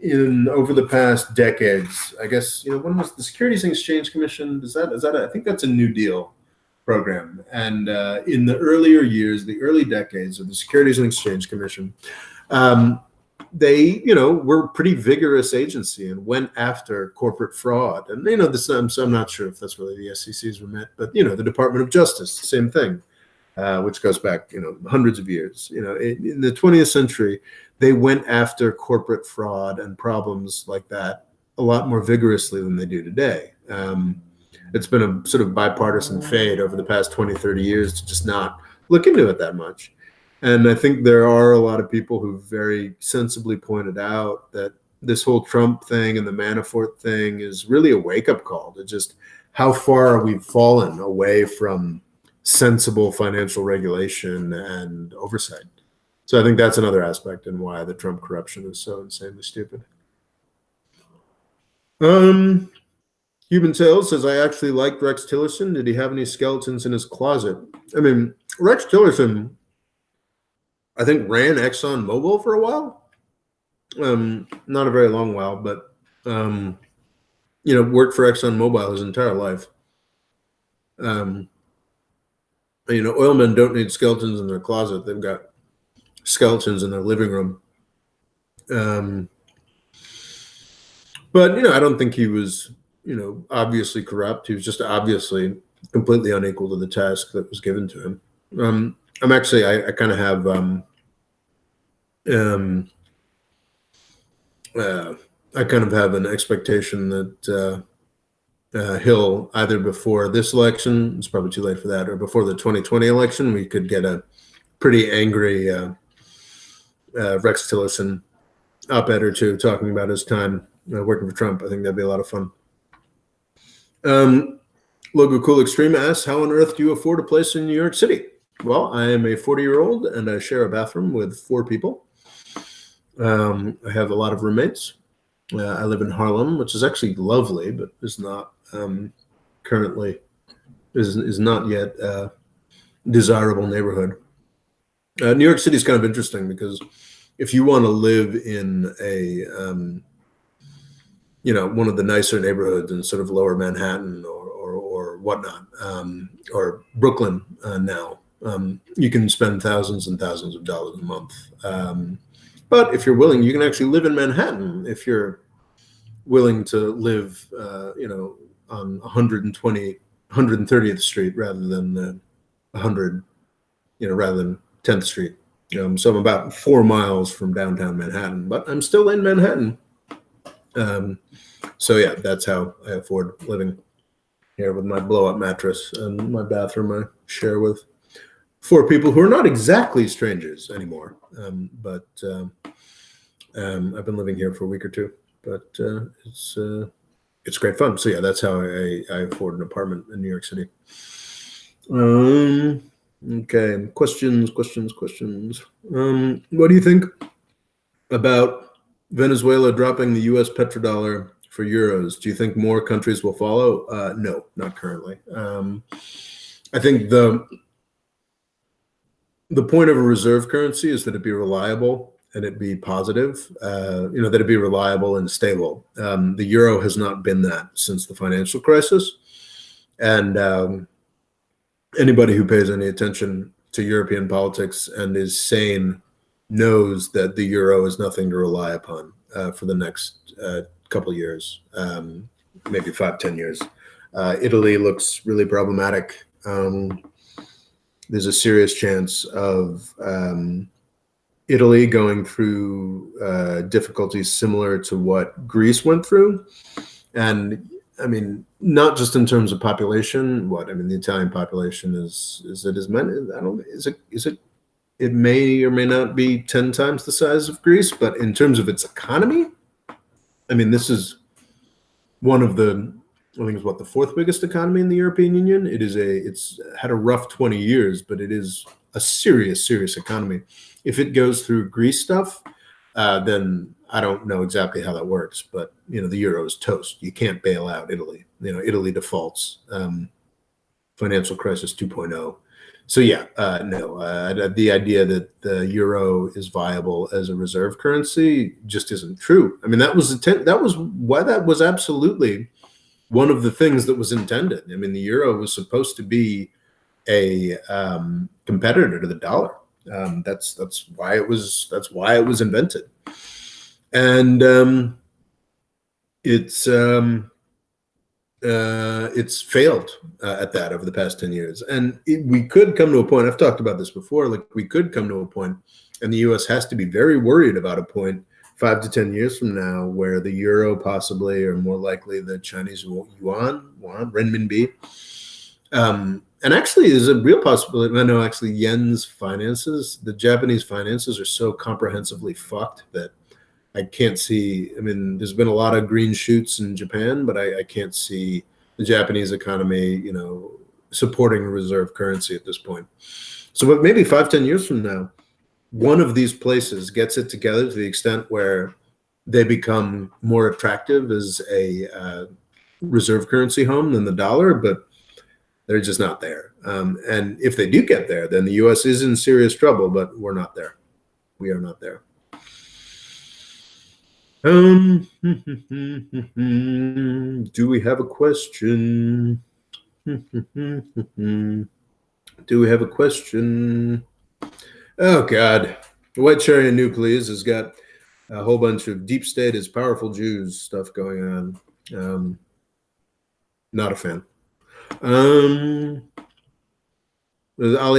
In over the past decades, I guess, when was the Securities and Exchange Commission? I think that's a New Deal program. And in the earlier years, the early decades of the Securities and Exchange Commission, they, were a pretty vigorous agency and went after corporate fraud. And, so I'm not sure if that's really the SEC's remit, but, the Department of Justice, same thing, which goes back, hundreds of years. In the 20th century, they went after corporate fraud and problems like that a lot more vigorously than they do today. It's been a sort of bipartisan fade over the past 20, 30 years to just not look into it that much. And I think there are a lot of people who very sensibly pointed out that this whole Trump thing and the Manafort thing is really a wake-up call to just how far we've fallen away from sensible financial regulation and oversight. So I think that's another aspect in why the Trump corruption is so insanely stupid. Human Tales says, I actually liked Rex Tillerson. Did he have any skeletons in his closet? I mean, Rex Tillerson, I think, ran ExxonMobil for a while. Not a very long while, but, worked for ExxonMobil his entire life. Oilmen don't need skeletons in their closet. They've got skeletons in their living room. But, I don't think he was, obviously corrupt. He was just obviously completely unequal to the task that was given to him. I'm actually, I kind of have, I kind of have an expectation that he'll either before this election, it's probably too late for that, or before the 2020 election, we could get a pretty angry Rex Tillerson op-ed or two talking about his time working for Trump. I think that'd be a lot of fun. Logo Cool Extreme asks, how on earth do you afford a place in New York City? Well, I am a 40-year-old and I share a bathroom with 4 people. I have a lot of roommates. I live in Harlem, which is actually lovely, but is not currently is not yet a desirable neighborhood. New York City is kind of interesting because if you want to live in a one of the nicer neighborhoods in sort of Lower Manhattan or whatnot, or Brooklyn now, you can spend thousands and thousands of dollars a month. But if you're willing, you can actually live in Manhattan if you're willing to live, on 130th Street rather than 100, rather than 10th Street. So I'm about 4 miles from downtown Manhattan, but I'm still in Manhattan. So yeah, that's how I afford living here with my blow-up mattress and my bathroom I share with 4 people who are not exactly strangers anymore. But I've been living here for a week or 2, but it's great fun. So yeah, that's how I afford an apartment in New York City. Okay, questions. What do you think about Venezuela dropping the U.S. petrodollar for euros? Do you think more countries will follow? No, not currently. I think the point of a reserve currency is that it be reliable and it be positive, that it be reliable and stable. The euro has not been that since the financial crisis. And anybody who pays any attention to European politics and is sane knows that the euro is nothing to rely upon for the next couple years, maybe 5-10 years. Italy looks really problematic. There's a serious chance of Italy going through difficulties similar to what Greece went through. And I mean, not just in terms of population. The Italian population is it as many? I don't. Is it it may or may not be 10 times the size of Greece, but in terms of its economy, I mean, this is one of the, I think it's what, the fourth biggest economy in the European Union. It's had a rough 20 years, but it is a serious economy. If it goes through Greece stuff, then I don't know exactly how that works, but the euro is toast. You can't bail out Italy. Italy defaults. Financial crisis 2.0. So yeah, no, the idea that the euro is viable as a reserve currency just isn't true. I mean, that was why that was absolutely one of the things that was intended. I mean, the euro was supposed to be a competitor to the dollar. That's why it was invented, and it's failed at that over the past 10 years. And we could come to a point, I've talked about this before, like we could come to a point, and the US has to be very worried about a point 5 to 10 years from now where the euro possibly, or more likely the Chinese yuan, renminbi, and actually there's a real possibility. I know actually yen's finances, the Japanese finances are so comprehensively fucked that I can't see. I mean, there's been a lot of green shoots in Japan, but I can't see the Japanese economy, supporting a reserve currency at this point. So, but maybe 5, 10 years from now, one of these places gets it together to the extent where they become more attractive as a reserve currency home than the dollar, but they're just not there. And if they do get there, then the U.S. is in serious trouble, but we're not there. We are not there. Do we have a question? Do we have a question? Oh God, the White Cherry Nucleus has got a whole bunch of deep state is powerful Jews stuff going on. Not a fan. Ali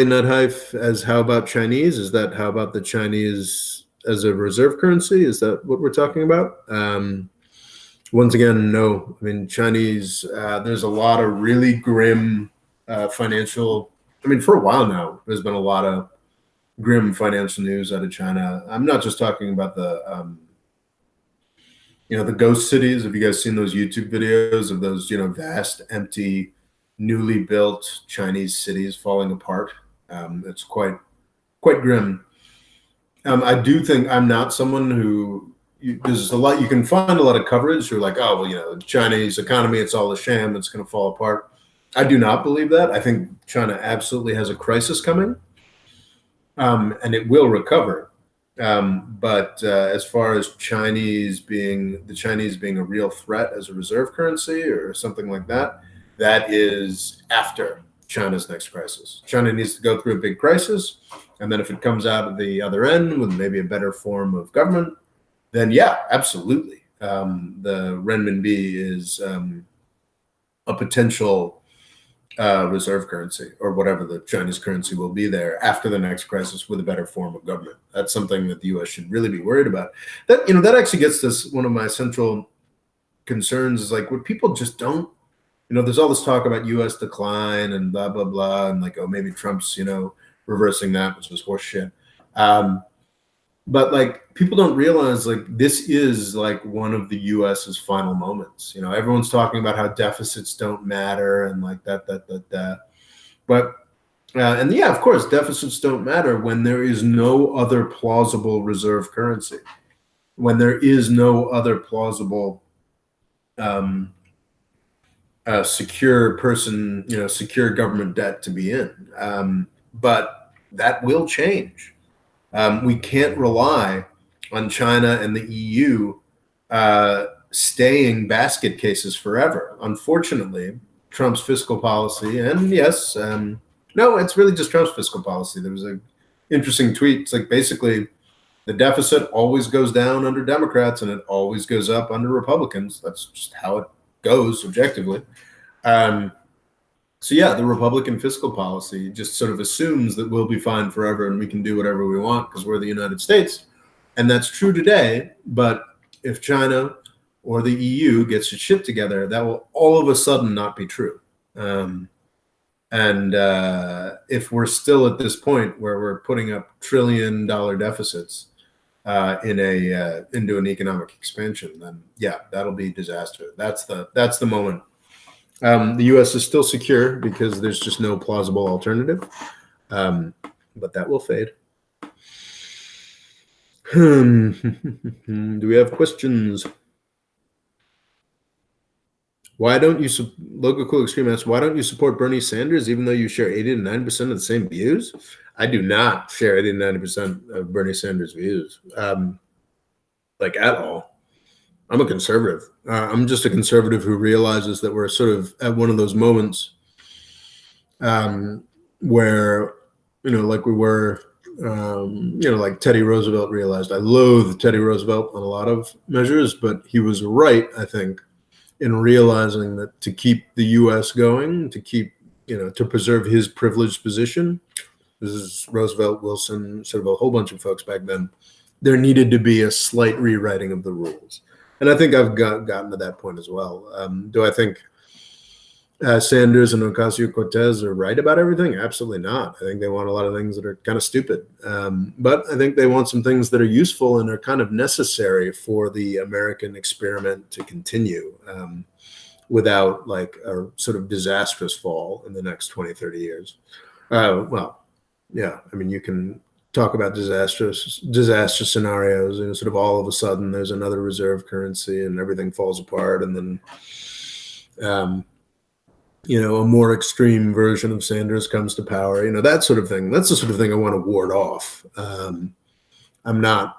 Nuthife as how about Chinese? Is that how about the Chinese as a reserve currency? Is that what we're talking about? Once again, no. I mean, Chinese, there's a lot of really grim financial, I mean, for a while now, there's been a lot of grim financial news out of China. I'm not just talking about the ghost cities. Have you guys seen those YouTube videos of those, vast, empty, newly built Chinese cities falling apart? It's quite grim. I do think I'm not someone who there's a lot you can find a lot of coverage. You're like, oh well, Chinese economy, it's all a sham, it's going to fall apart. I do not believe that. I think China absolutely has a crisis coming, and it will recover. But as far as the Chinese being a real threat as a reserve currency or something like that, that is after China's next crisis. China needs to go through a big crisis. And then if it comes out of the other end with maybe a better form of government, then yeah, absolutely. The renminbi is a potential reserve currency, or whatever the Chinese currency will be there after the next crisis with a better form of government. That's something that the U.S. should really be worried about. That actually gets to one of my central concerns is like what people just don't, there's all this talk about U.S. decline and blah, blah, blah. And like, oh, maybe Trump's, reversing that, which was horseshit. But like people don't realize like this is like one of the US's final moments. Everyone's talking about how deficits don't matter and like that. But and yeah, of course, deficits don't matter when there is no other plausible reserve currency, when there is no other plausible secure government debt to be in. But that will change. We can't rely on China and the EU staying basket cases forever. Unfortunately, Trump's fiscal policy, and yes, no, it's really just Trump's fiscal policy. There was an interesting tweet. It's like basically the deficit always goes down under Democrats and it always goes up under Republicans. That's just how it goes objectively. So yeah, the Republican fiscal policy just sort of assumes that we'll be fine forever and we can do whatever we want because we're the United States. And that's true today. But if China or the EU gets its shit together, that will all of a sudden not be true. And if we're still at this point where we're putting up $1 trillion deficits into an economic expansion, then yeah, that'll be disaster. That's the moment. The U.S. is still secure because there's just no plausible alternative, but that will fade. Do we have questions? Why don't you, Local Cool Extreme asks, why don't you support Bernie Sanders even though you share 80 to 90% of the same views? I do not share 80 to 90% of Bernie Sanders' views, like at all. I'm a conservative. I'm just a conservative who realizes that we're sort of at one of those moments where, like we were, like Teddy Roosevelt realized. I loathe Teddy Roosevelt on a lot of measures, but he was right, I think, in realizing that to keep the U.S. going, to keep, to preserve his privileged position, this is Roosevelt, Wilson, sort of a whole bunch of folks back then, there needed to be a slight rewriting of the rules. And I think I've gotten to that point as well. Do I think Sanders and Ocasio-Cortez are right about everything? Absolutely not. I think they want a lot of things that are kind of stupid. But I think they want some things that are useful and are kind of necessary for the American experiment to continue without like a sort of disastrous fall in the next 20, 30 years. Well, yeah, I mean, you can talk about disaster scenarios and sort of all of a sudden there's another reserve currency and everything falls apart. And then, a more extreme version of Sanders comes to power, that sort of thing. That's the sort of thing I want to ward off. I'm not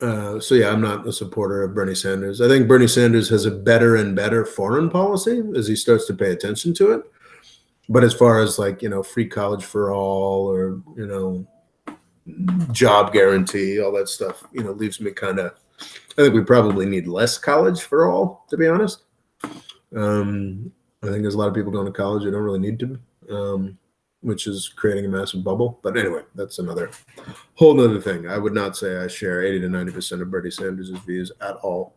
a supporter of Bernie Sanders. I think Bernie Sanders has a better and better foreign policy as he starts to pay attention to it. But as far as like, free college for all or, job guarantee, all that stuff, leaves me kind of, I think we probably need less college for all, to be honest. I think there's a lot of people going to college who don't really need to, which is creating a massive bubble. But anyway, that's another whole nother thing. I would not say I share 80 to 90% of Bernie Sanders' views at all.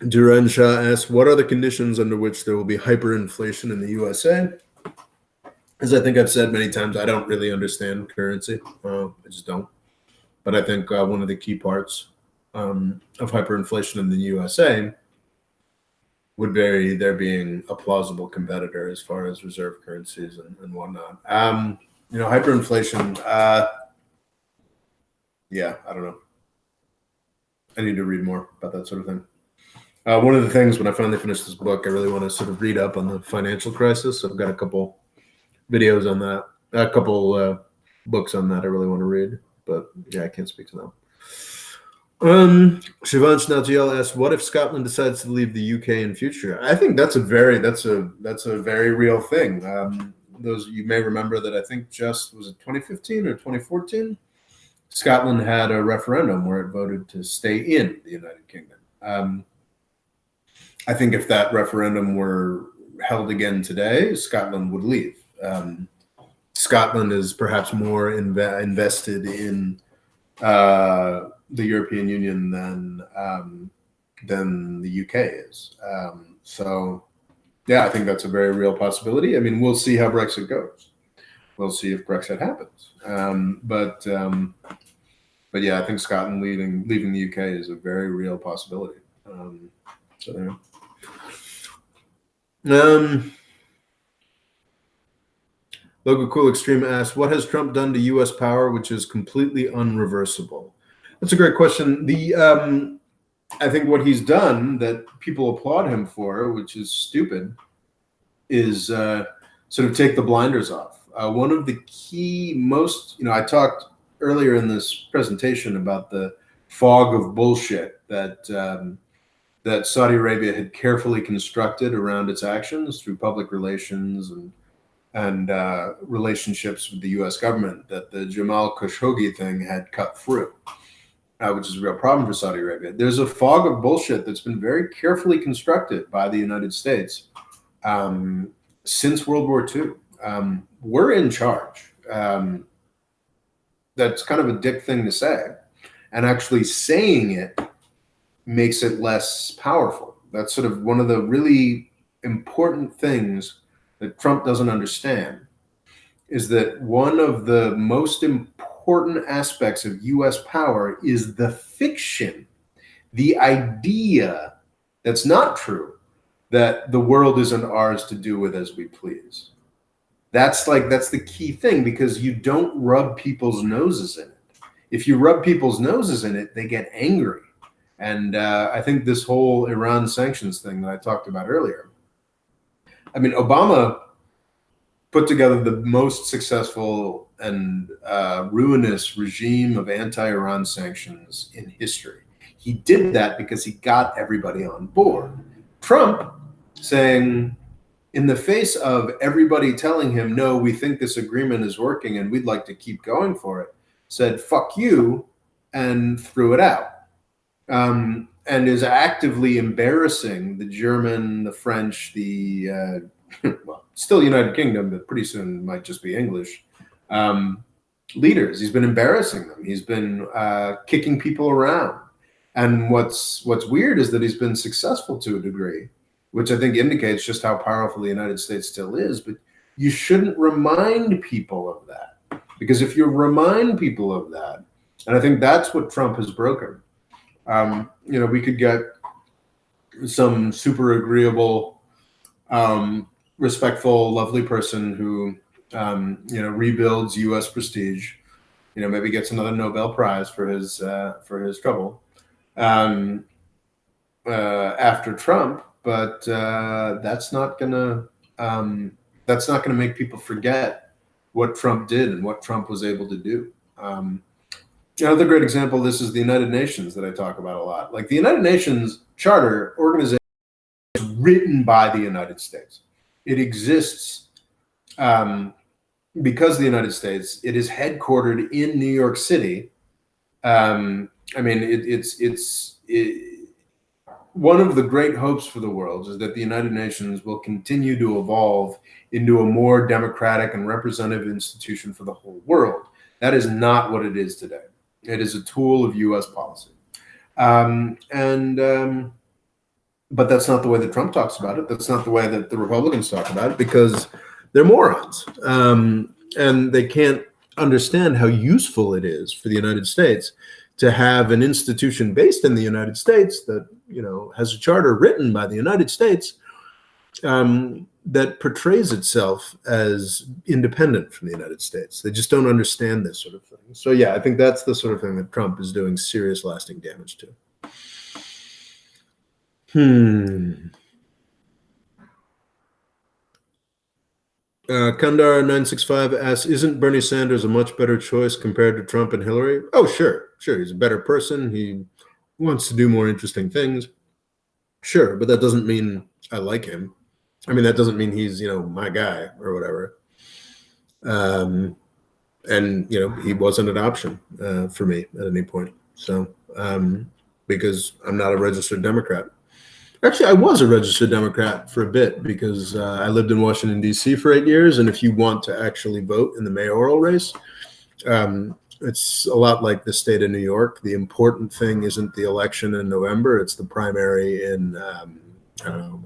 Duran Shah asks, what are the conditions under which there will be hyperinflation in the USA? As I think I've said many times, I don't really understand currency. I just don't. But I think one of the key parts of hyperinflation in the USA would be there being a plausible competitor as far as reserve currencies and whatnot. Hyperinflation, yeah, I don't know. I need to read more about that sort of thing. One of the things when I finally finish this book, I really want to sort of read up on the financial crisis. I've got a couple videos on that, a couple books on that I really want to read, but yeah, I can't speak to them. Shivansh Natiel asks, what if Scotland decides to leave the UK in future? I think that's a very real thing. Those you may remember that I think was it 2015 or 2014? Scotland had a referendum where it voted to stay in the United Kingdom. I think if that referendum were held again today, Scotland would leave. Scotland is perhaps more invested in the European Union than the UK is. So, yeah, I think that's a very real possibility. I mean, we'll see how Brexit goes. We'll see if Brexit happens. But yeah, I think Scotland leaving the UK is a very real possibility. Logo Cool Extreme asks, what has Trump done to U.S. power which is completely unreversible? That's a great question. I think what he's done that people applaud him for, which is stupid, is sort of take the blinders off. One of the key I talked earlier in this presentation about the fog of bullshit that Saudi Arabia had carefully constructed around its actions through public relations and relationships with the U.S. government that the Jamal Khashoggi thing had cut through, which is a real problem for Saudi Arabia. There's a fog of bullshit that's been very carefully constructed by the United States since World War II. We're in charge. That's kind of a dick thing to say. And actually saying it makes it less powerful. That's sort of one of the really important things that Trump doesn't understand, is that one of the most important aspects of US power is the fiction, the idea that's not true, that the world isn't ours to do with as we please. That's the key thing, because you don't rub people's noses in it. If you rub people's noses in it, they get angry. And I think this whole Iran sanctions thing that I talked about earlier, I mean, Obama put together the most successful and ruinous regime of anti-Iran sanctions in history. He did that because he got everybody on board. Trump saying, in the face of everybody telling him, no, we think this agreement is working and we'd like to keep going for it, said, fuck you, and threw it out. And is actively embarrassing the German, the French, the, well, still United Kingdom, but pretty soon might just be English, leaders. He's been embarrassing them. He's been kicking people around. And what's weird is that he's been successful to a degree, which I think indicates just how powerful the United States still is. But you shouldn't remind people of that, because if you remind people of that, and I think that's what Trump has broken. We could get some super agreeable, respectful, lovely person who, rebuilds U.S. prestige, maybe gets another Nobel Prize for his trouble after Trump. But that's not gonna make people forget what Trump did and what Trump was able to do. Another great example of this is the United Nations that I talk about a lot. Like, the United Nations Charter organization is written by the United States. It exists because the United States. It is headquartered in New York City. It's one of the great hopes for the world is that the United Nations will continue to evolve into a more democratic and representative institution for the whole world. That is not what it is today. It is a tool of U.S. policy. But that's not the way that Trump talks about it. That's not the way that the Republicans talk about it, because they're morons. And they can't understand how useful it is for the United States to have an institution based in the United States that, has a charter written by the United States, that portrays itself as independent from the United States. They just don't understand this sort of thing. So yeah, I think that's the sort of thing that Trump is doing serious lasting damage to. Kandar 965 asks, isn't Bernie Sanders a much better choice compared to Trump and Hillary? Oh, sure. He's a better person. He wants to do more interesting things. Sure, but that doesn't mean I like him. I mean, that doesn't mean he's, my guy or whatever. And, he wasn't an option for me at any point. So, because I'm not a registered Democrat. Actually, I was a registered Democrat for a bit, because I lived in Washington, D.C. for 8 years. And if you want to actually vote in the mayoral race, it's a lot like the state of New York. The important thing isn't the election in November. It's the primary in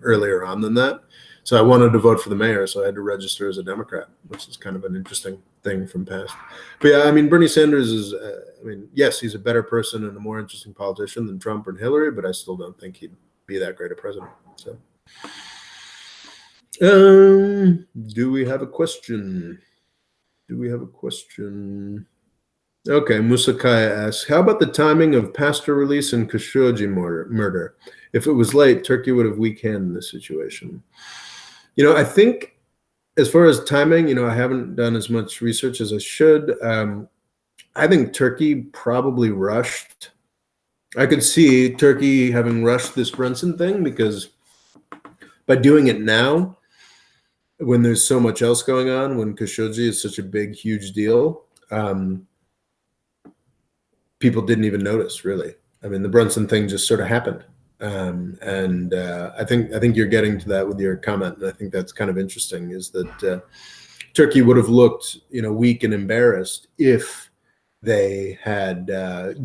earlier on than that. So I wanted to vote for the mayor, so I had to register as a Democrat, which is kind of an interesting thing from past. But yeah, I mean, Bernie Sanders is, yes, he's a better person and a more interesting politician than Trump and Hillary, but I still don't think he'd be that great a president. So, do we have a question? Okay, Musakaya asks, how about the timing of pastor release and Khashoggi murder? If it was late, Turkey would have weak-handed the situation. I think as far as timing, I haven't done as much research as I should. I think Turkey probably rushed. I could see Turkey having rushed this Brunson thing, because by doing it now, when there's so much else going on, when Khashoggi is such a big, huge deal, people didn't even notice, really. I mean, the Brunson thing just sort of happened. I think you're getting to that with your comment, and I think that's kind of interesting, is that Turkey would have looked, weak and embarrassed if they had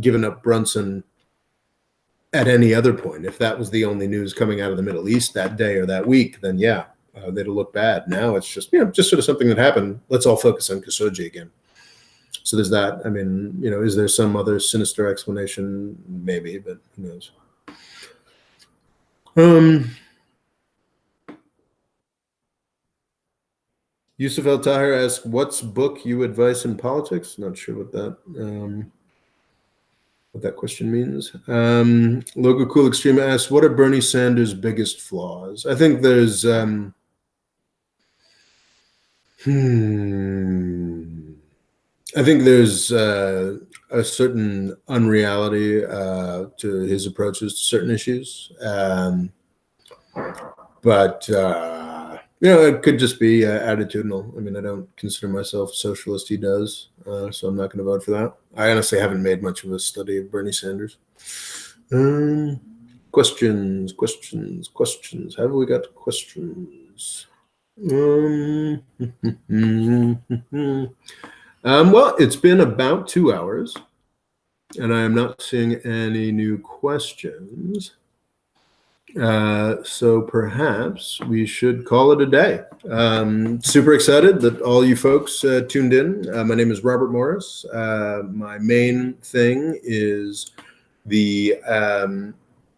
given up Brunson at any other point. If that was the only news coming out of the Middle East that day or that week, then yeah, they'd look bad. Now it's just, just sort of something that happened. Let's all focus on Khashoggi again. So there's that. I mean, is there some other sinister explanation? Maybe, but who knows? Yusuf El Tahir asks, "What's book you advise in politics?" Not sure what that question means. Logo Cool Extreme asks, "What are Bernie Sanders' biggest flaws?" I think there's I think there's a certain unreality to his approaches to certain issues, but it could just be attitudinal. I mean, I don't consider myself a socialist. He does, so I'm not going to vote for that. I honestly haven't made much of a study of Bernie Sanders. Questions. Have we got questions? Well, it's been about 2 hours, and I am not seeing any new questions. So perhaps we should call it a day. Super excited that all you folks tuned in. My name is Robert Morris. My main thing is the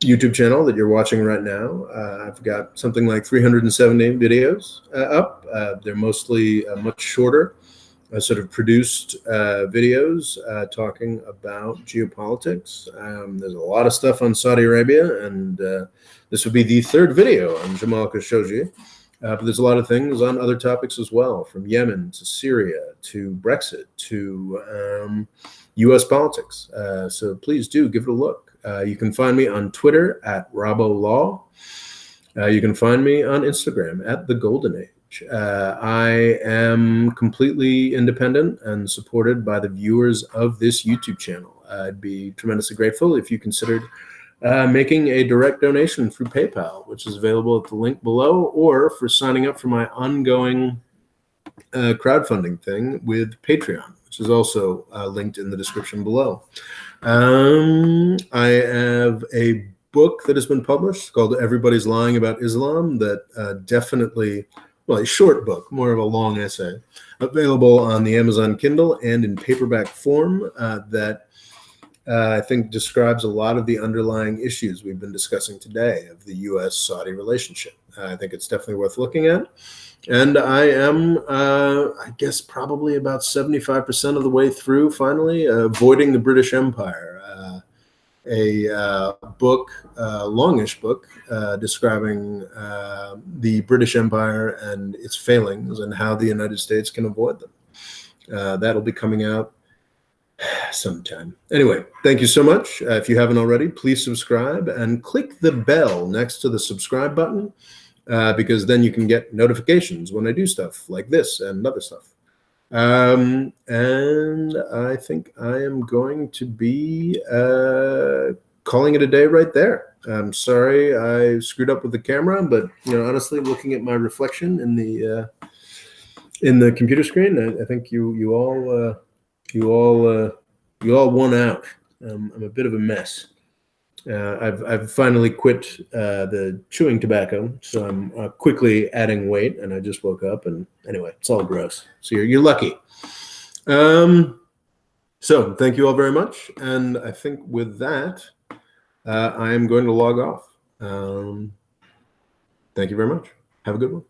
YouTube channel that you're watching right now. I've got something like 370 videos up. They're mostly much shorter, sort of produced videos talking about geopolitics. There's a lot of stuff on Saudi Arabia, and this would be the third video on Jamal Khashoggi. But there's a lot of things on other topics as well, from Yemen to Syria to Brexit to U.S. politics. So please do give it a look. You can find me on Twitter at RoboLaw. You can find me on Instagram at The Golden Age. I am completely independent and supported by the viewers of this YouTube channel. I'd be tremendously grateful if you considered making a direct donation through PayPal, which is available at the link below, or for signing up for my ongoing crowdfunding thing with Patreon, which is also linked in the description below. I have a book that has been published called Everybody's Lying About Islam that definitely, well, a short book, more of a long essay, available on the Amazon Kindle and in paperback form that I think describes a lot of the underlying issues we've been discussing today of the U.S.-Saudi relationship. I think it's definitely worth looking at. And I am, I guess, probably about 75% of the way through, finally, Avoiding the British Empire, a book, longish book, describing the British Empire and its failings and how the United States can avoid them. That'll be coming out sometime. Anyway, thank you so much. If you haven't already, please subscribe and click the bell next to the subscribe button, because then you can get notifications when I do stuff like this and other stuff. And I think I am going to be calling it a day right there. I'm sorry I screwed up with the camera, but honestly, looking at my reflection in the computer screen, I think you all won out. I'm a bit of a mess. I've finally quit the chewing tobacco, so I'm quickly adding weight, and I just woke up, and anyway, it's all gross. So you're lucky. So thank you all very much, and I think with that, I am going to log off. Thank you very much. Have a good one.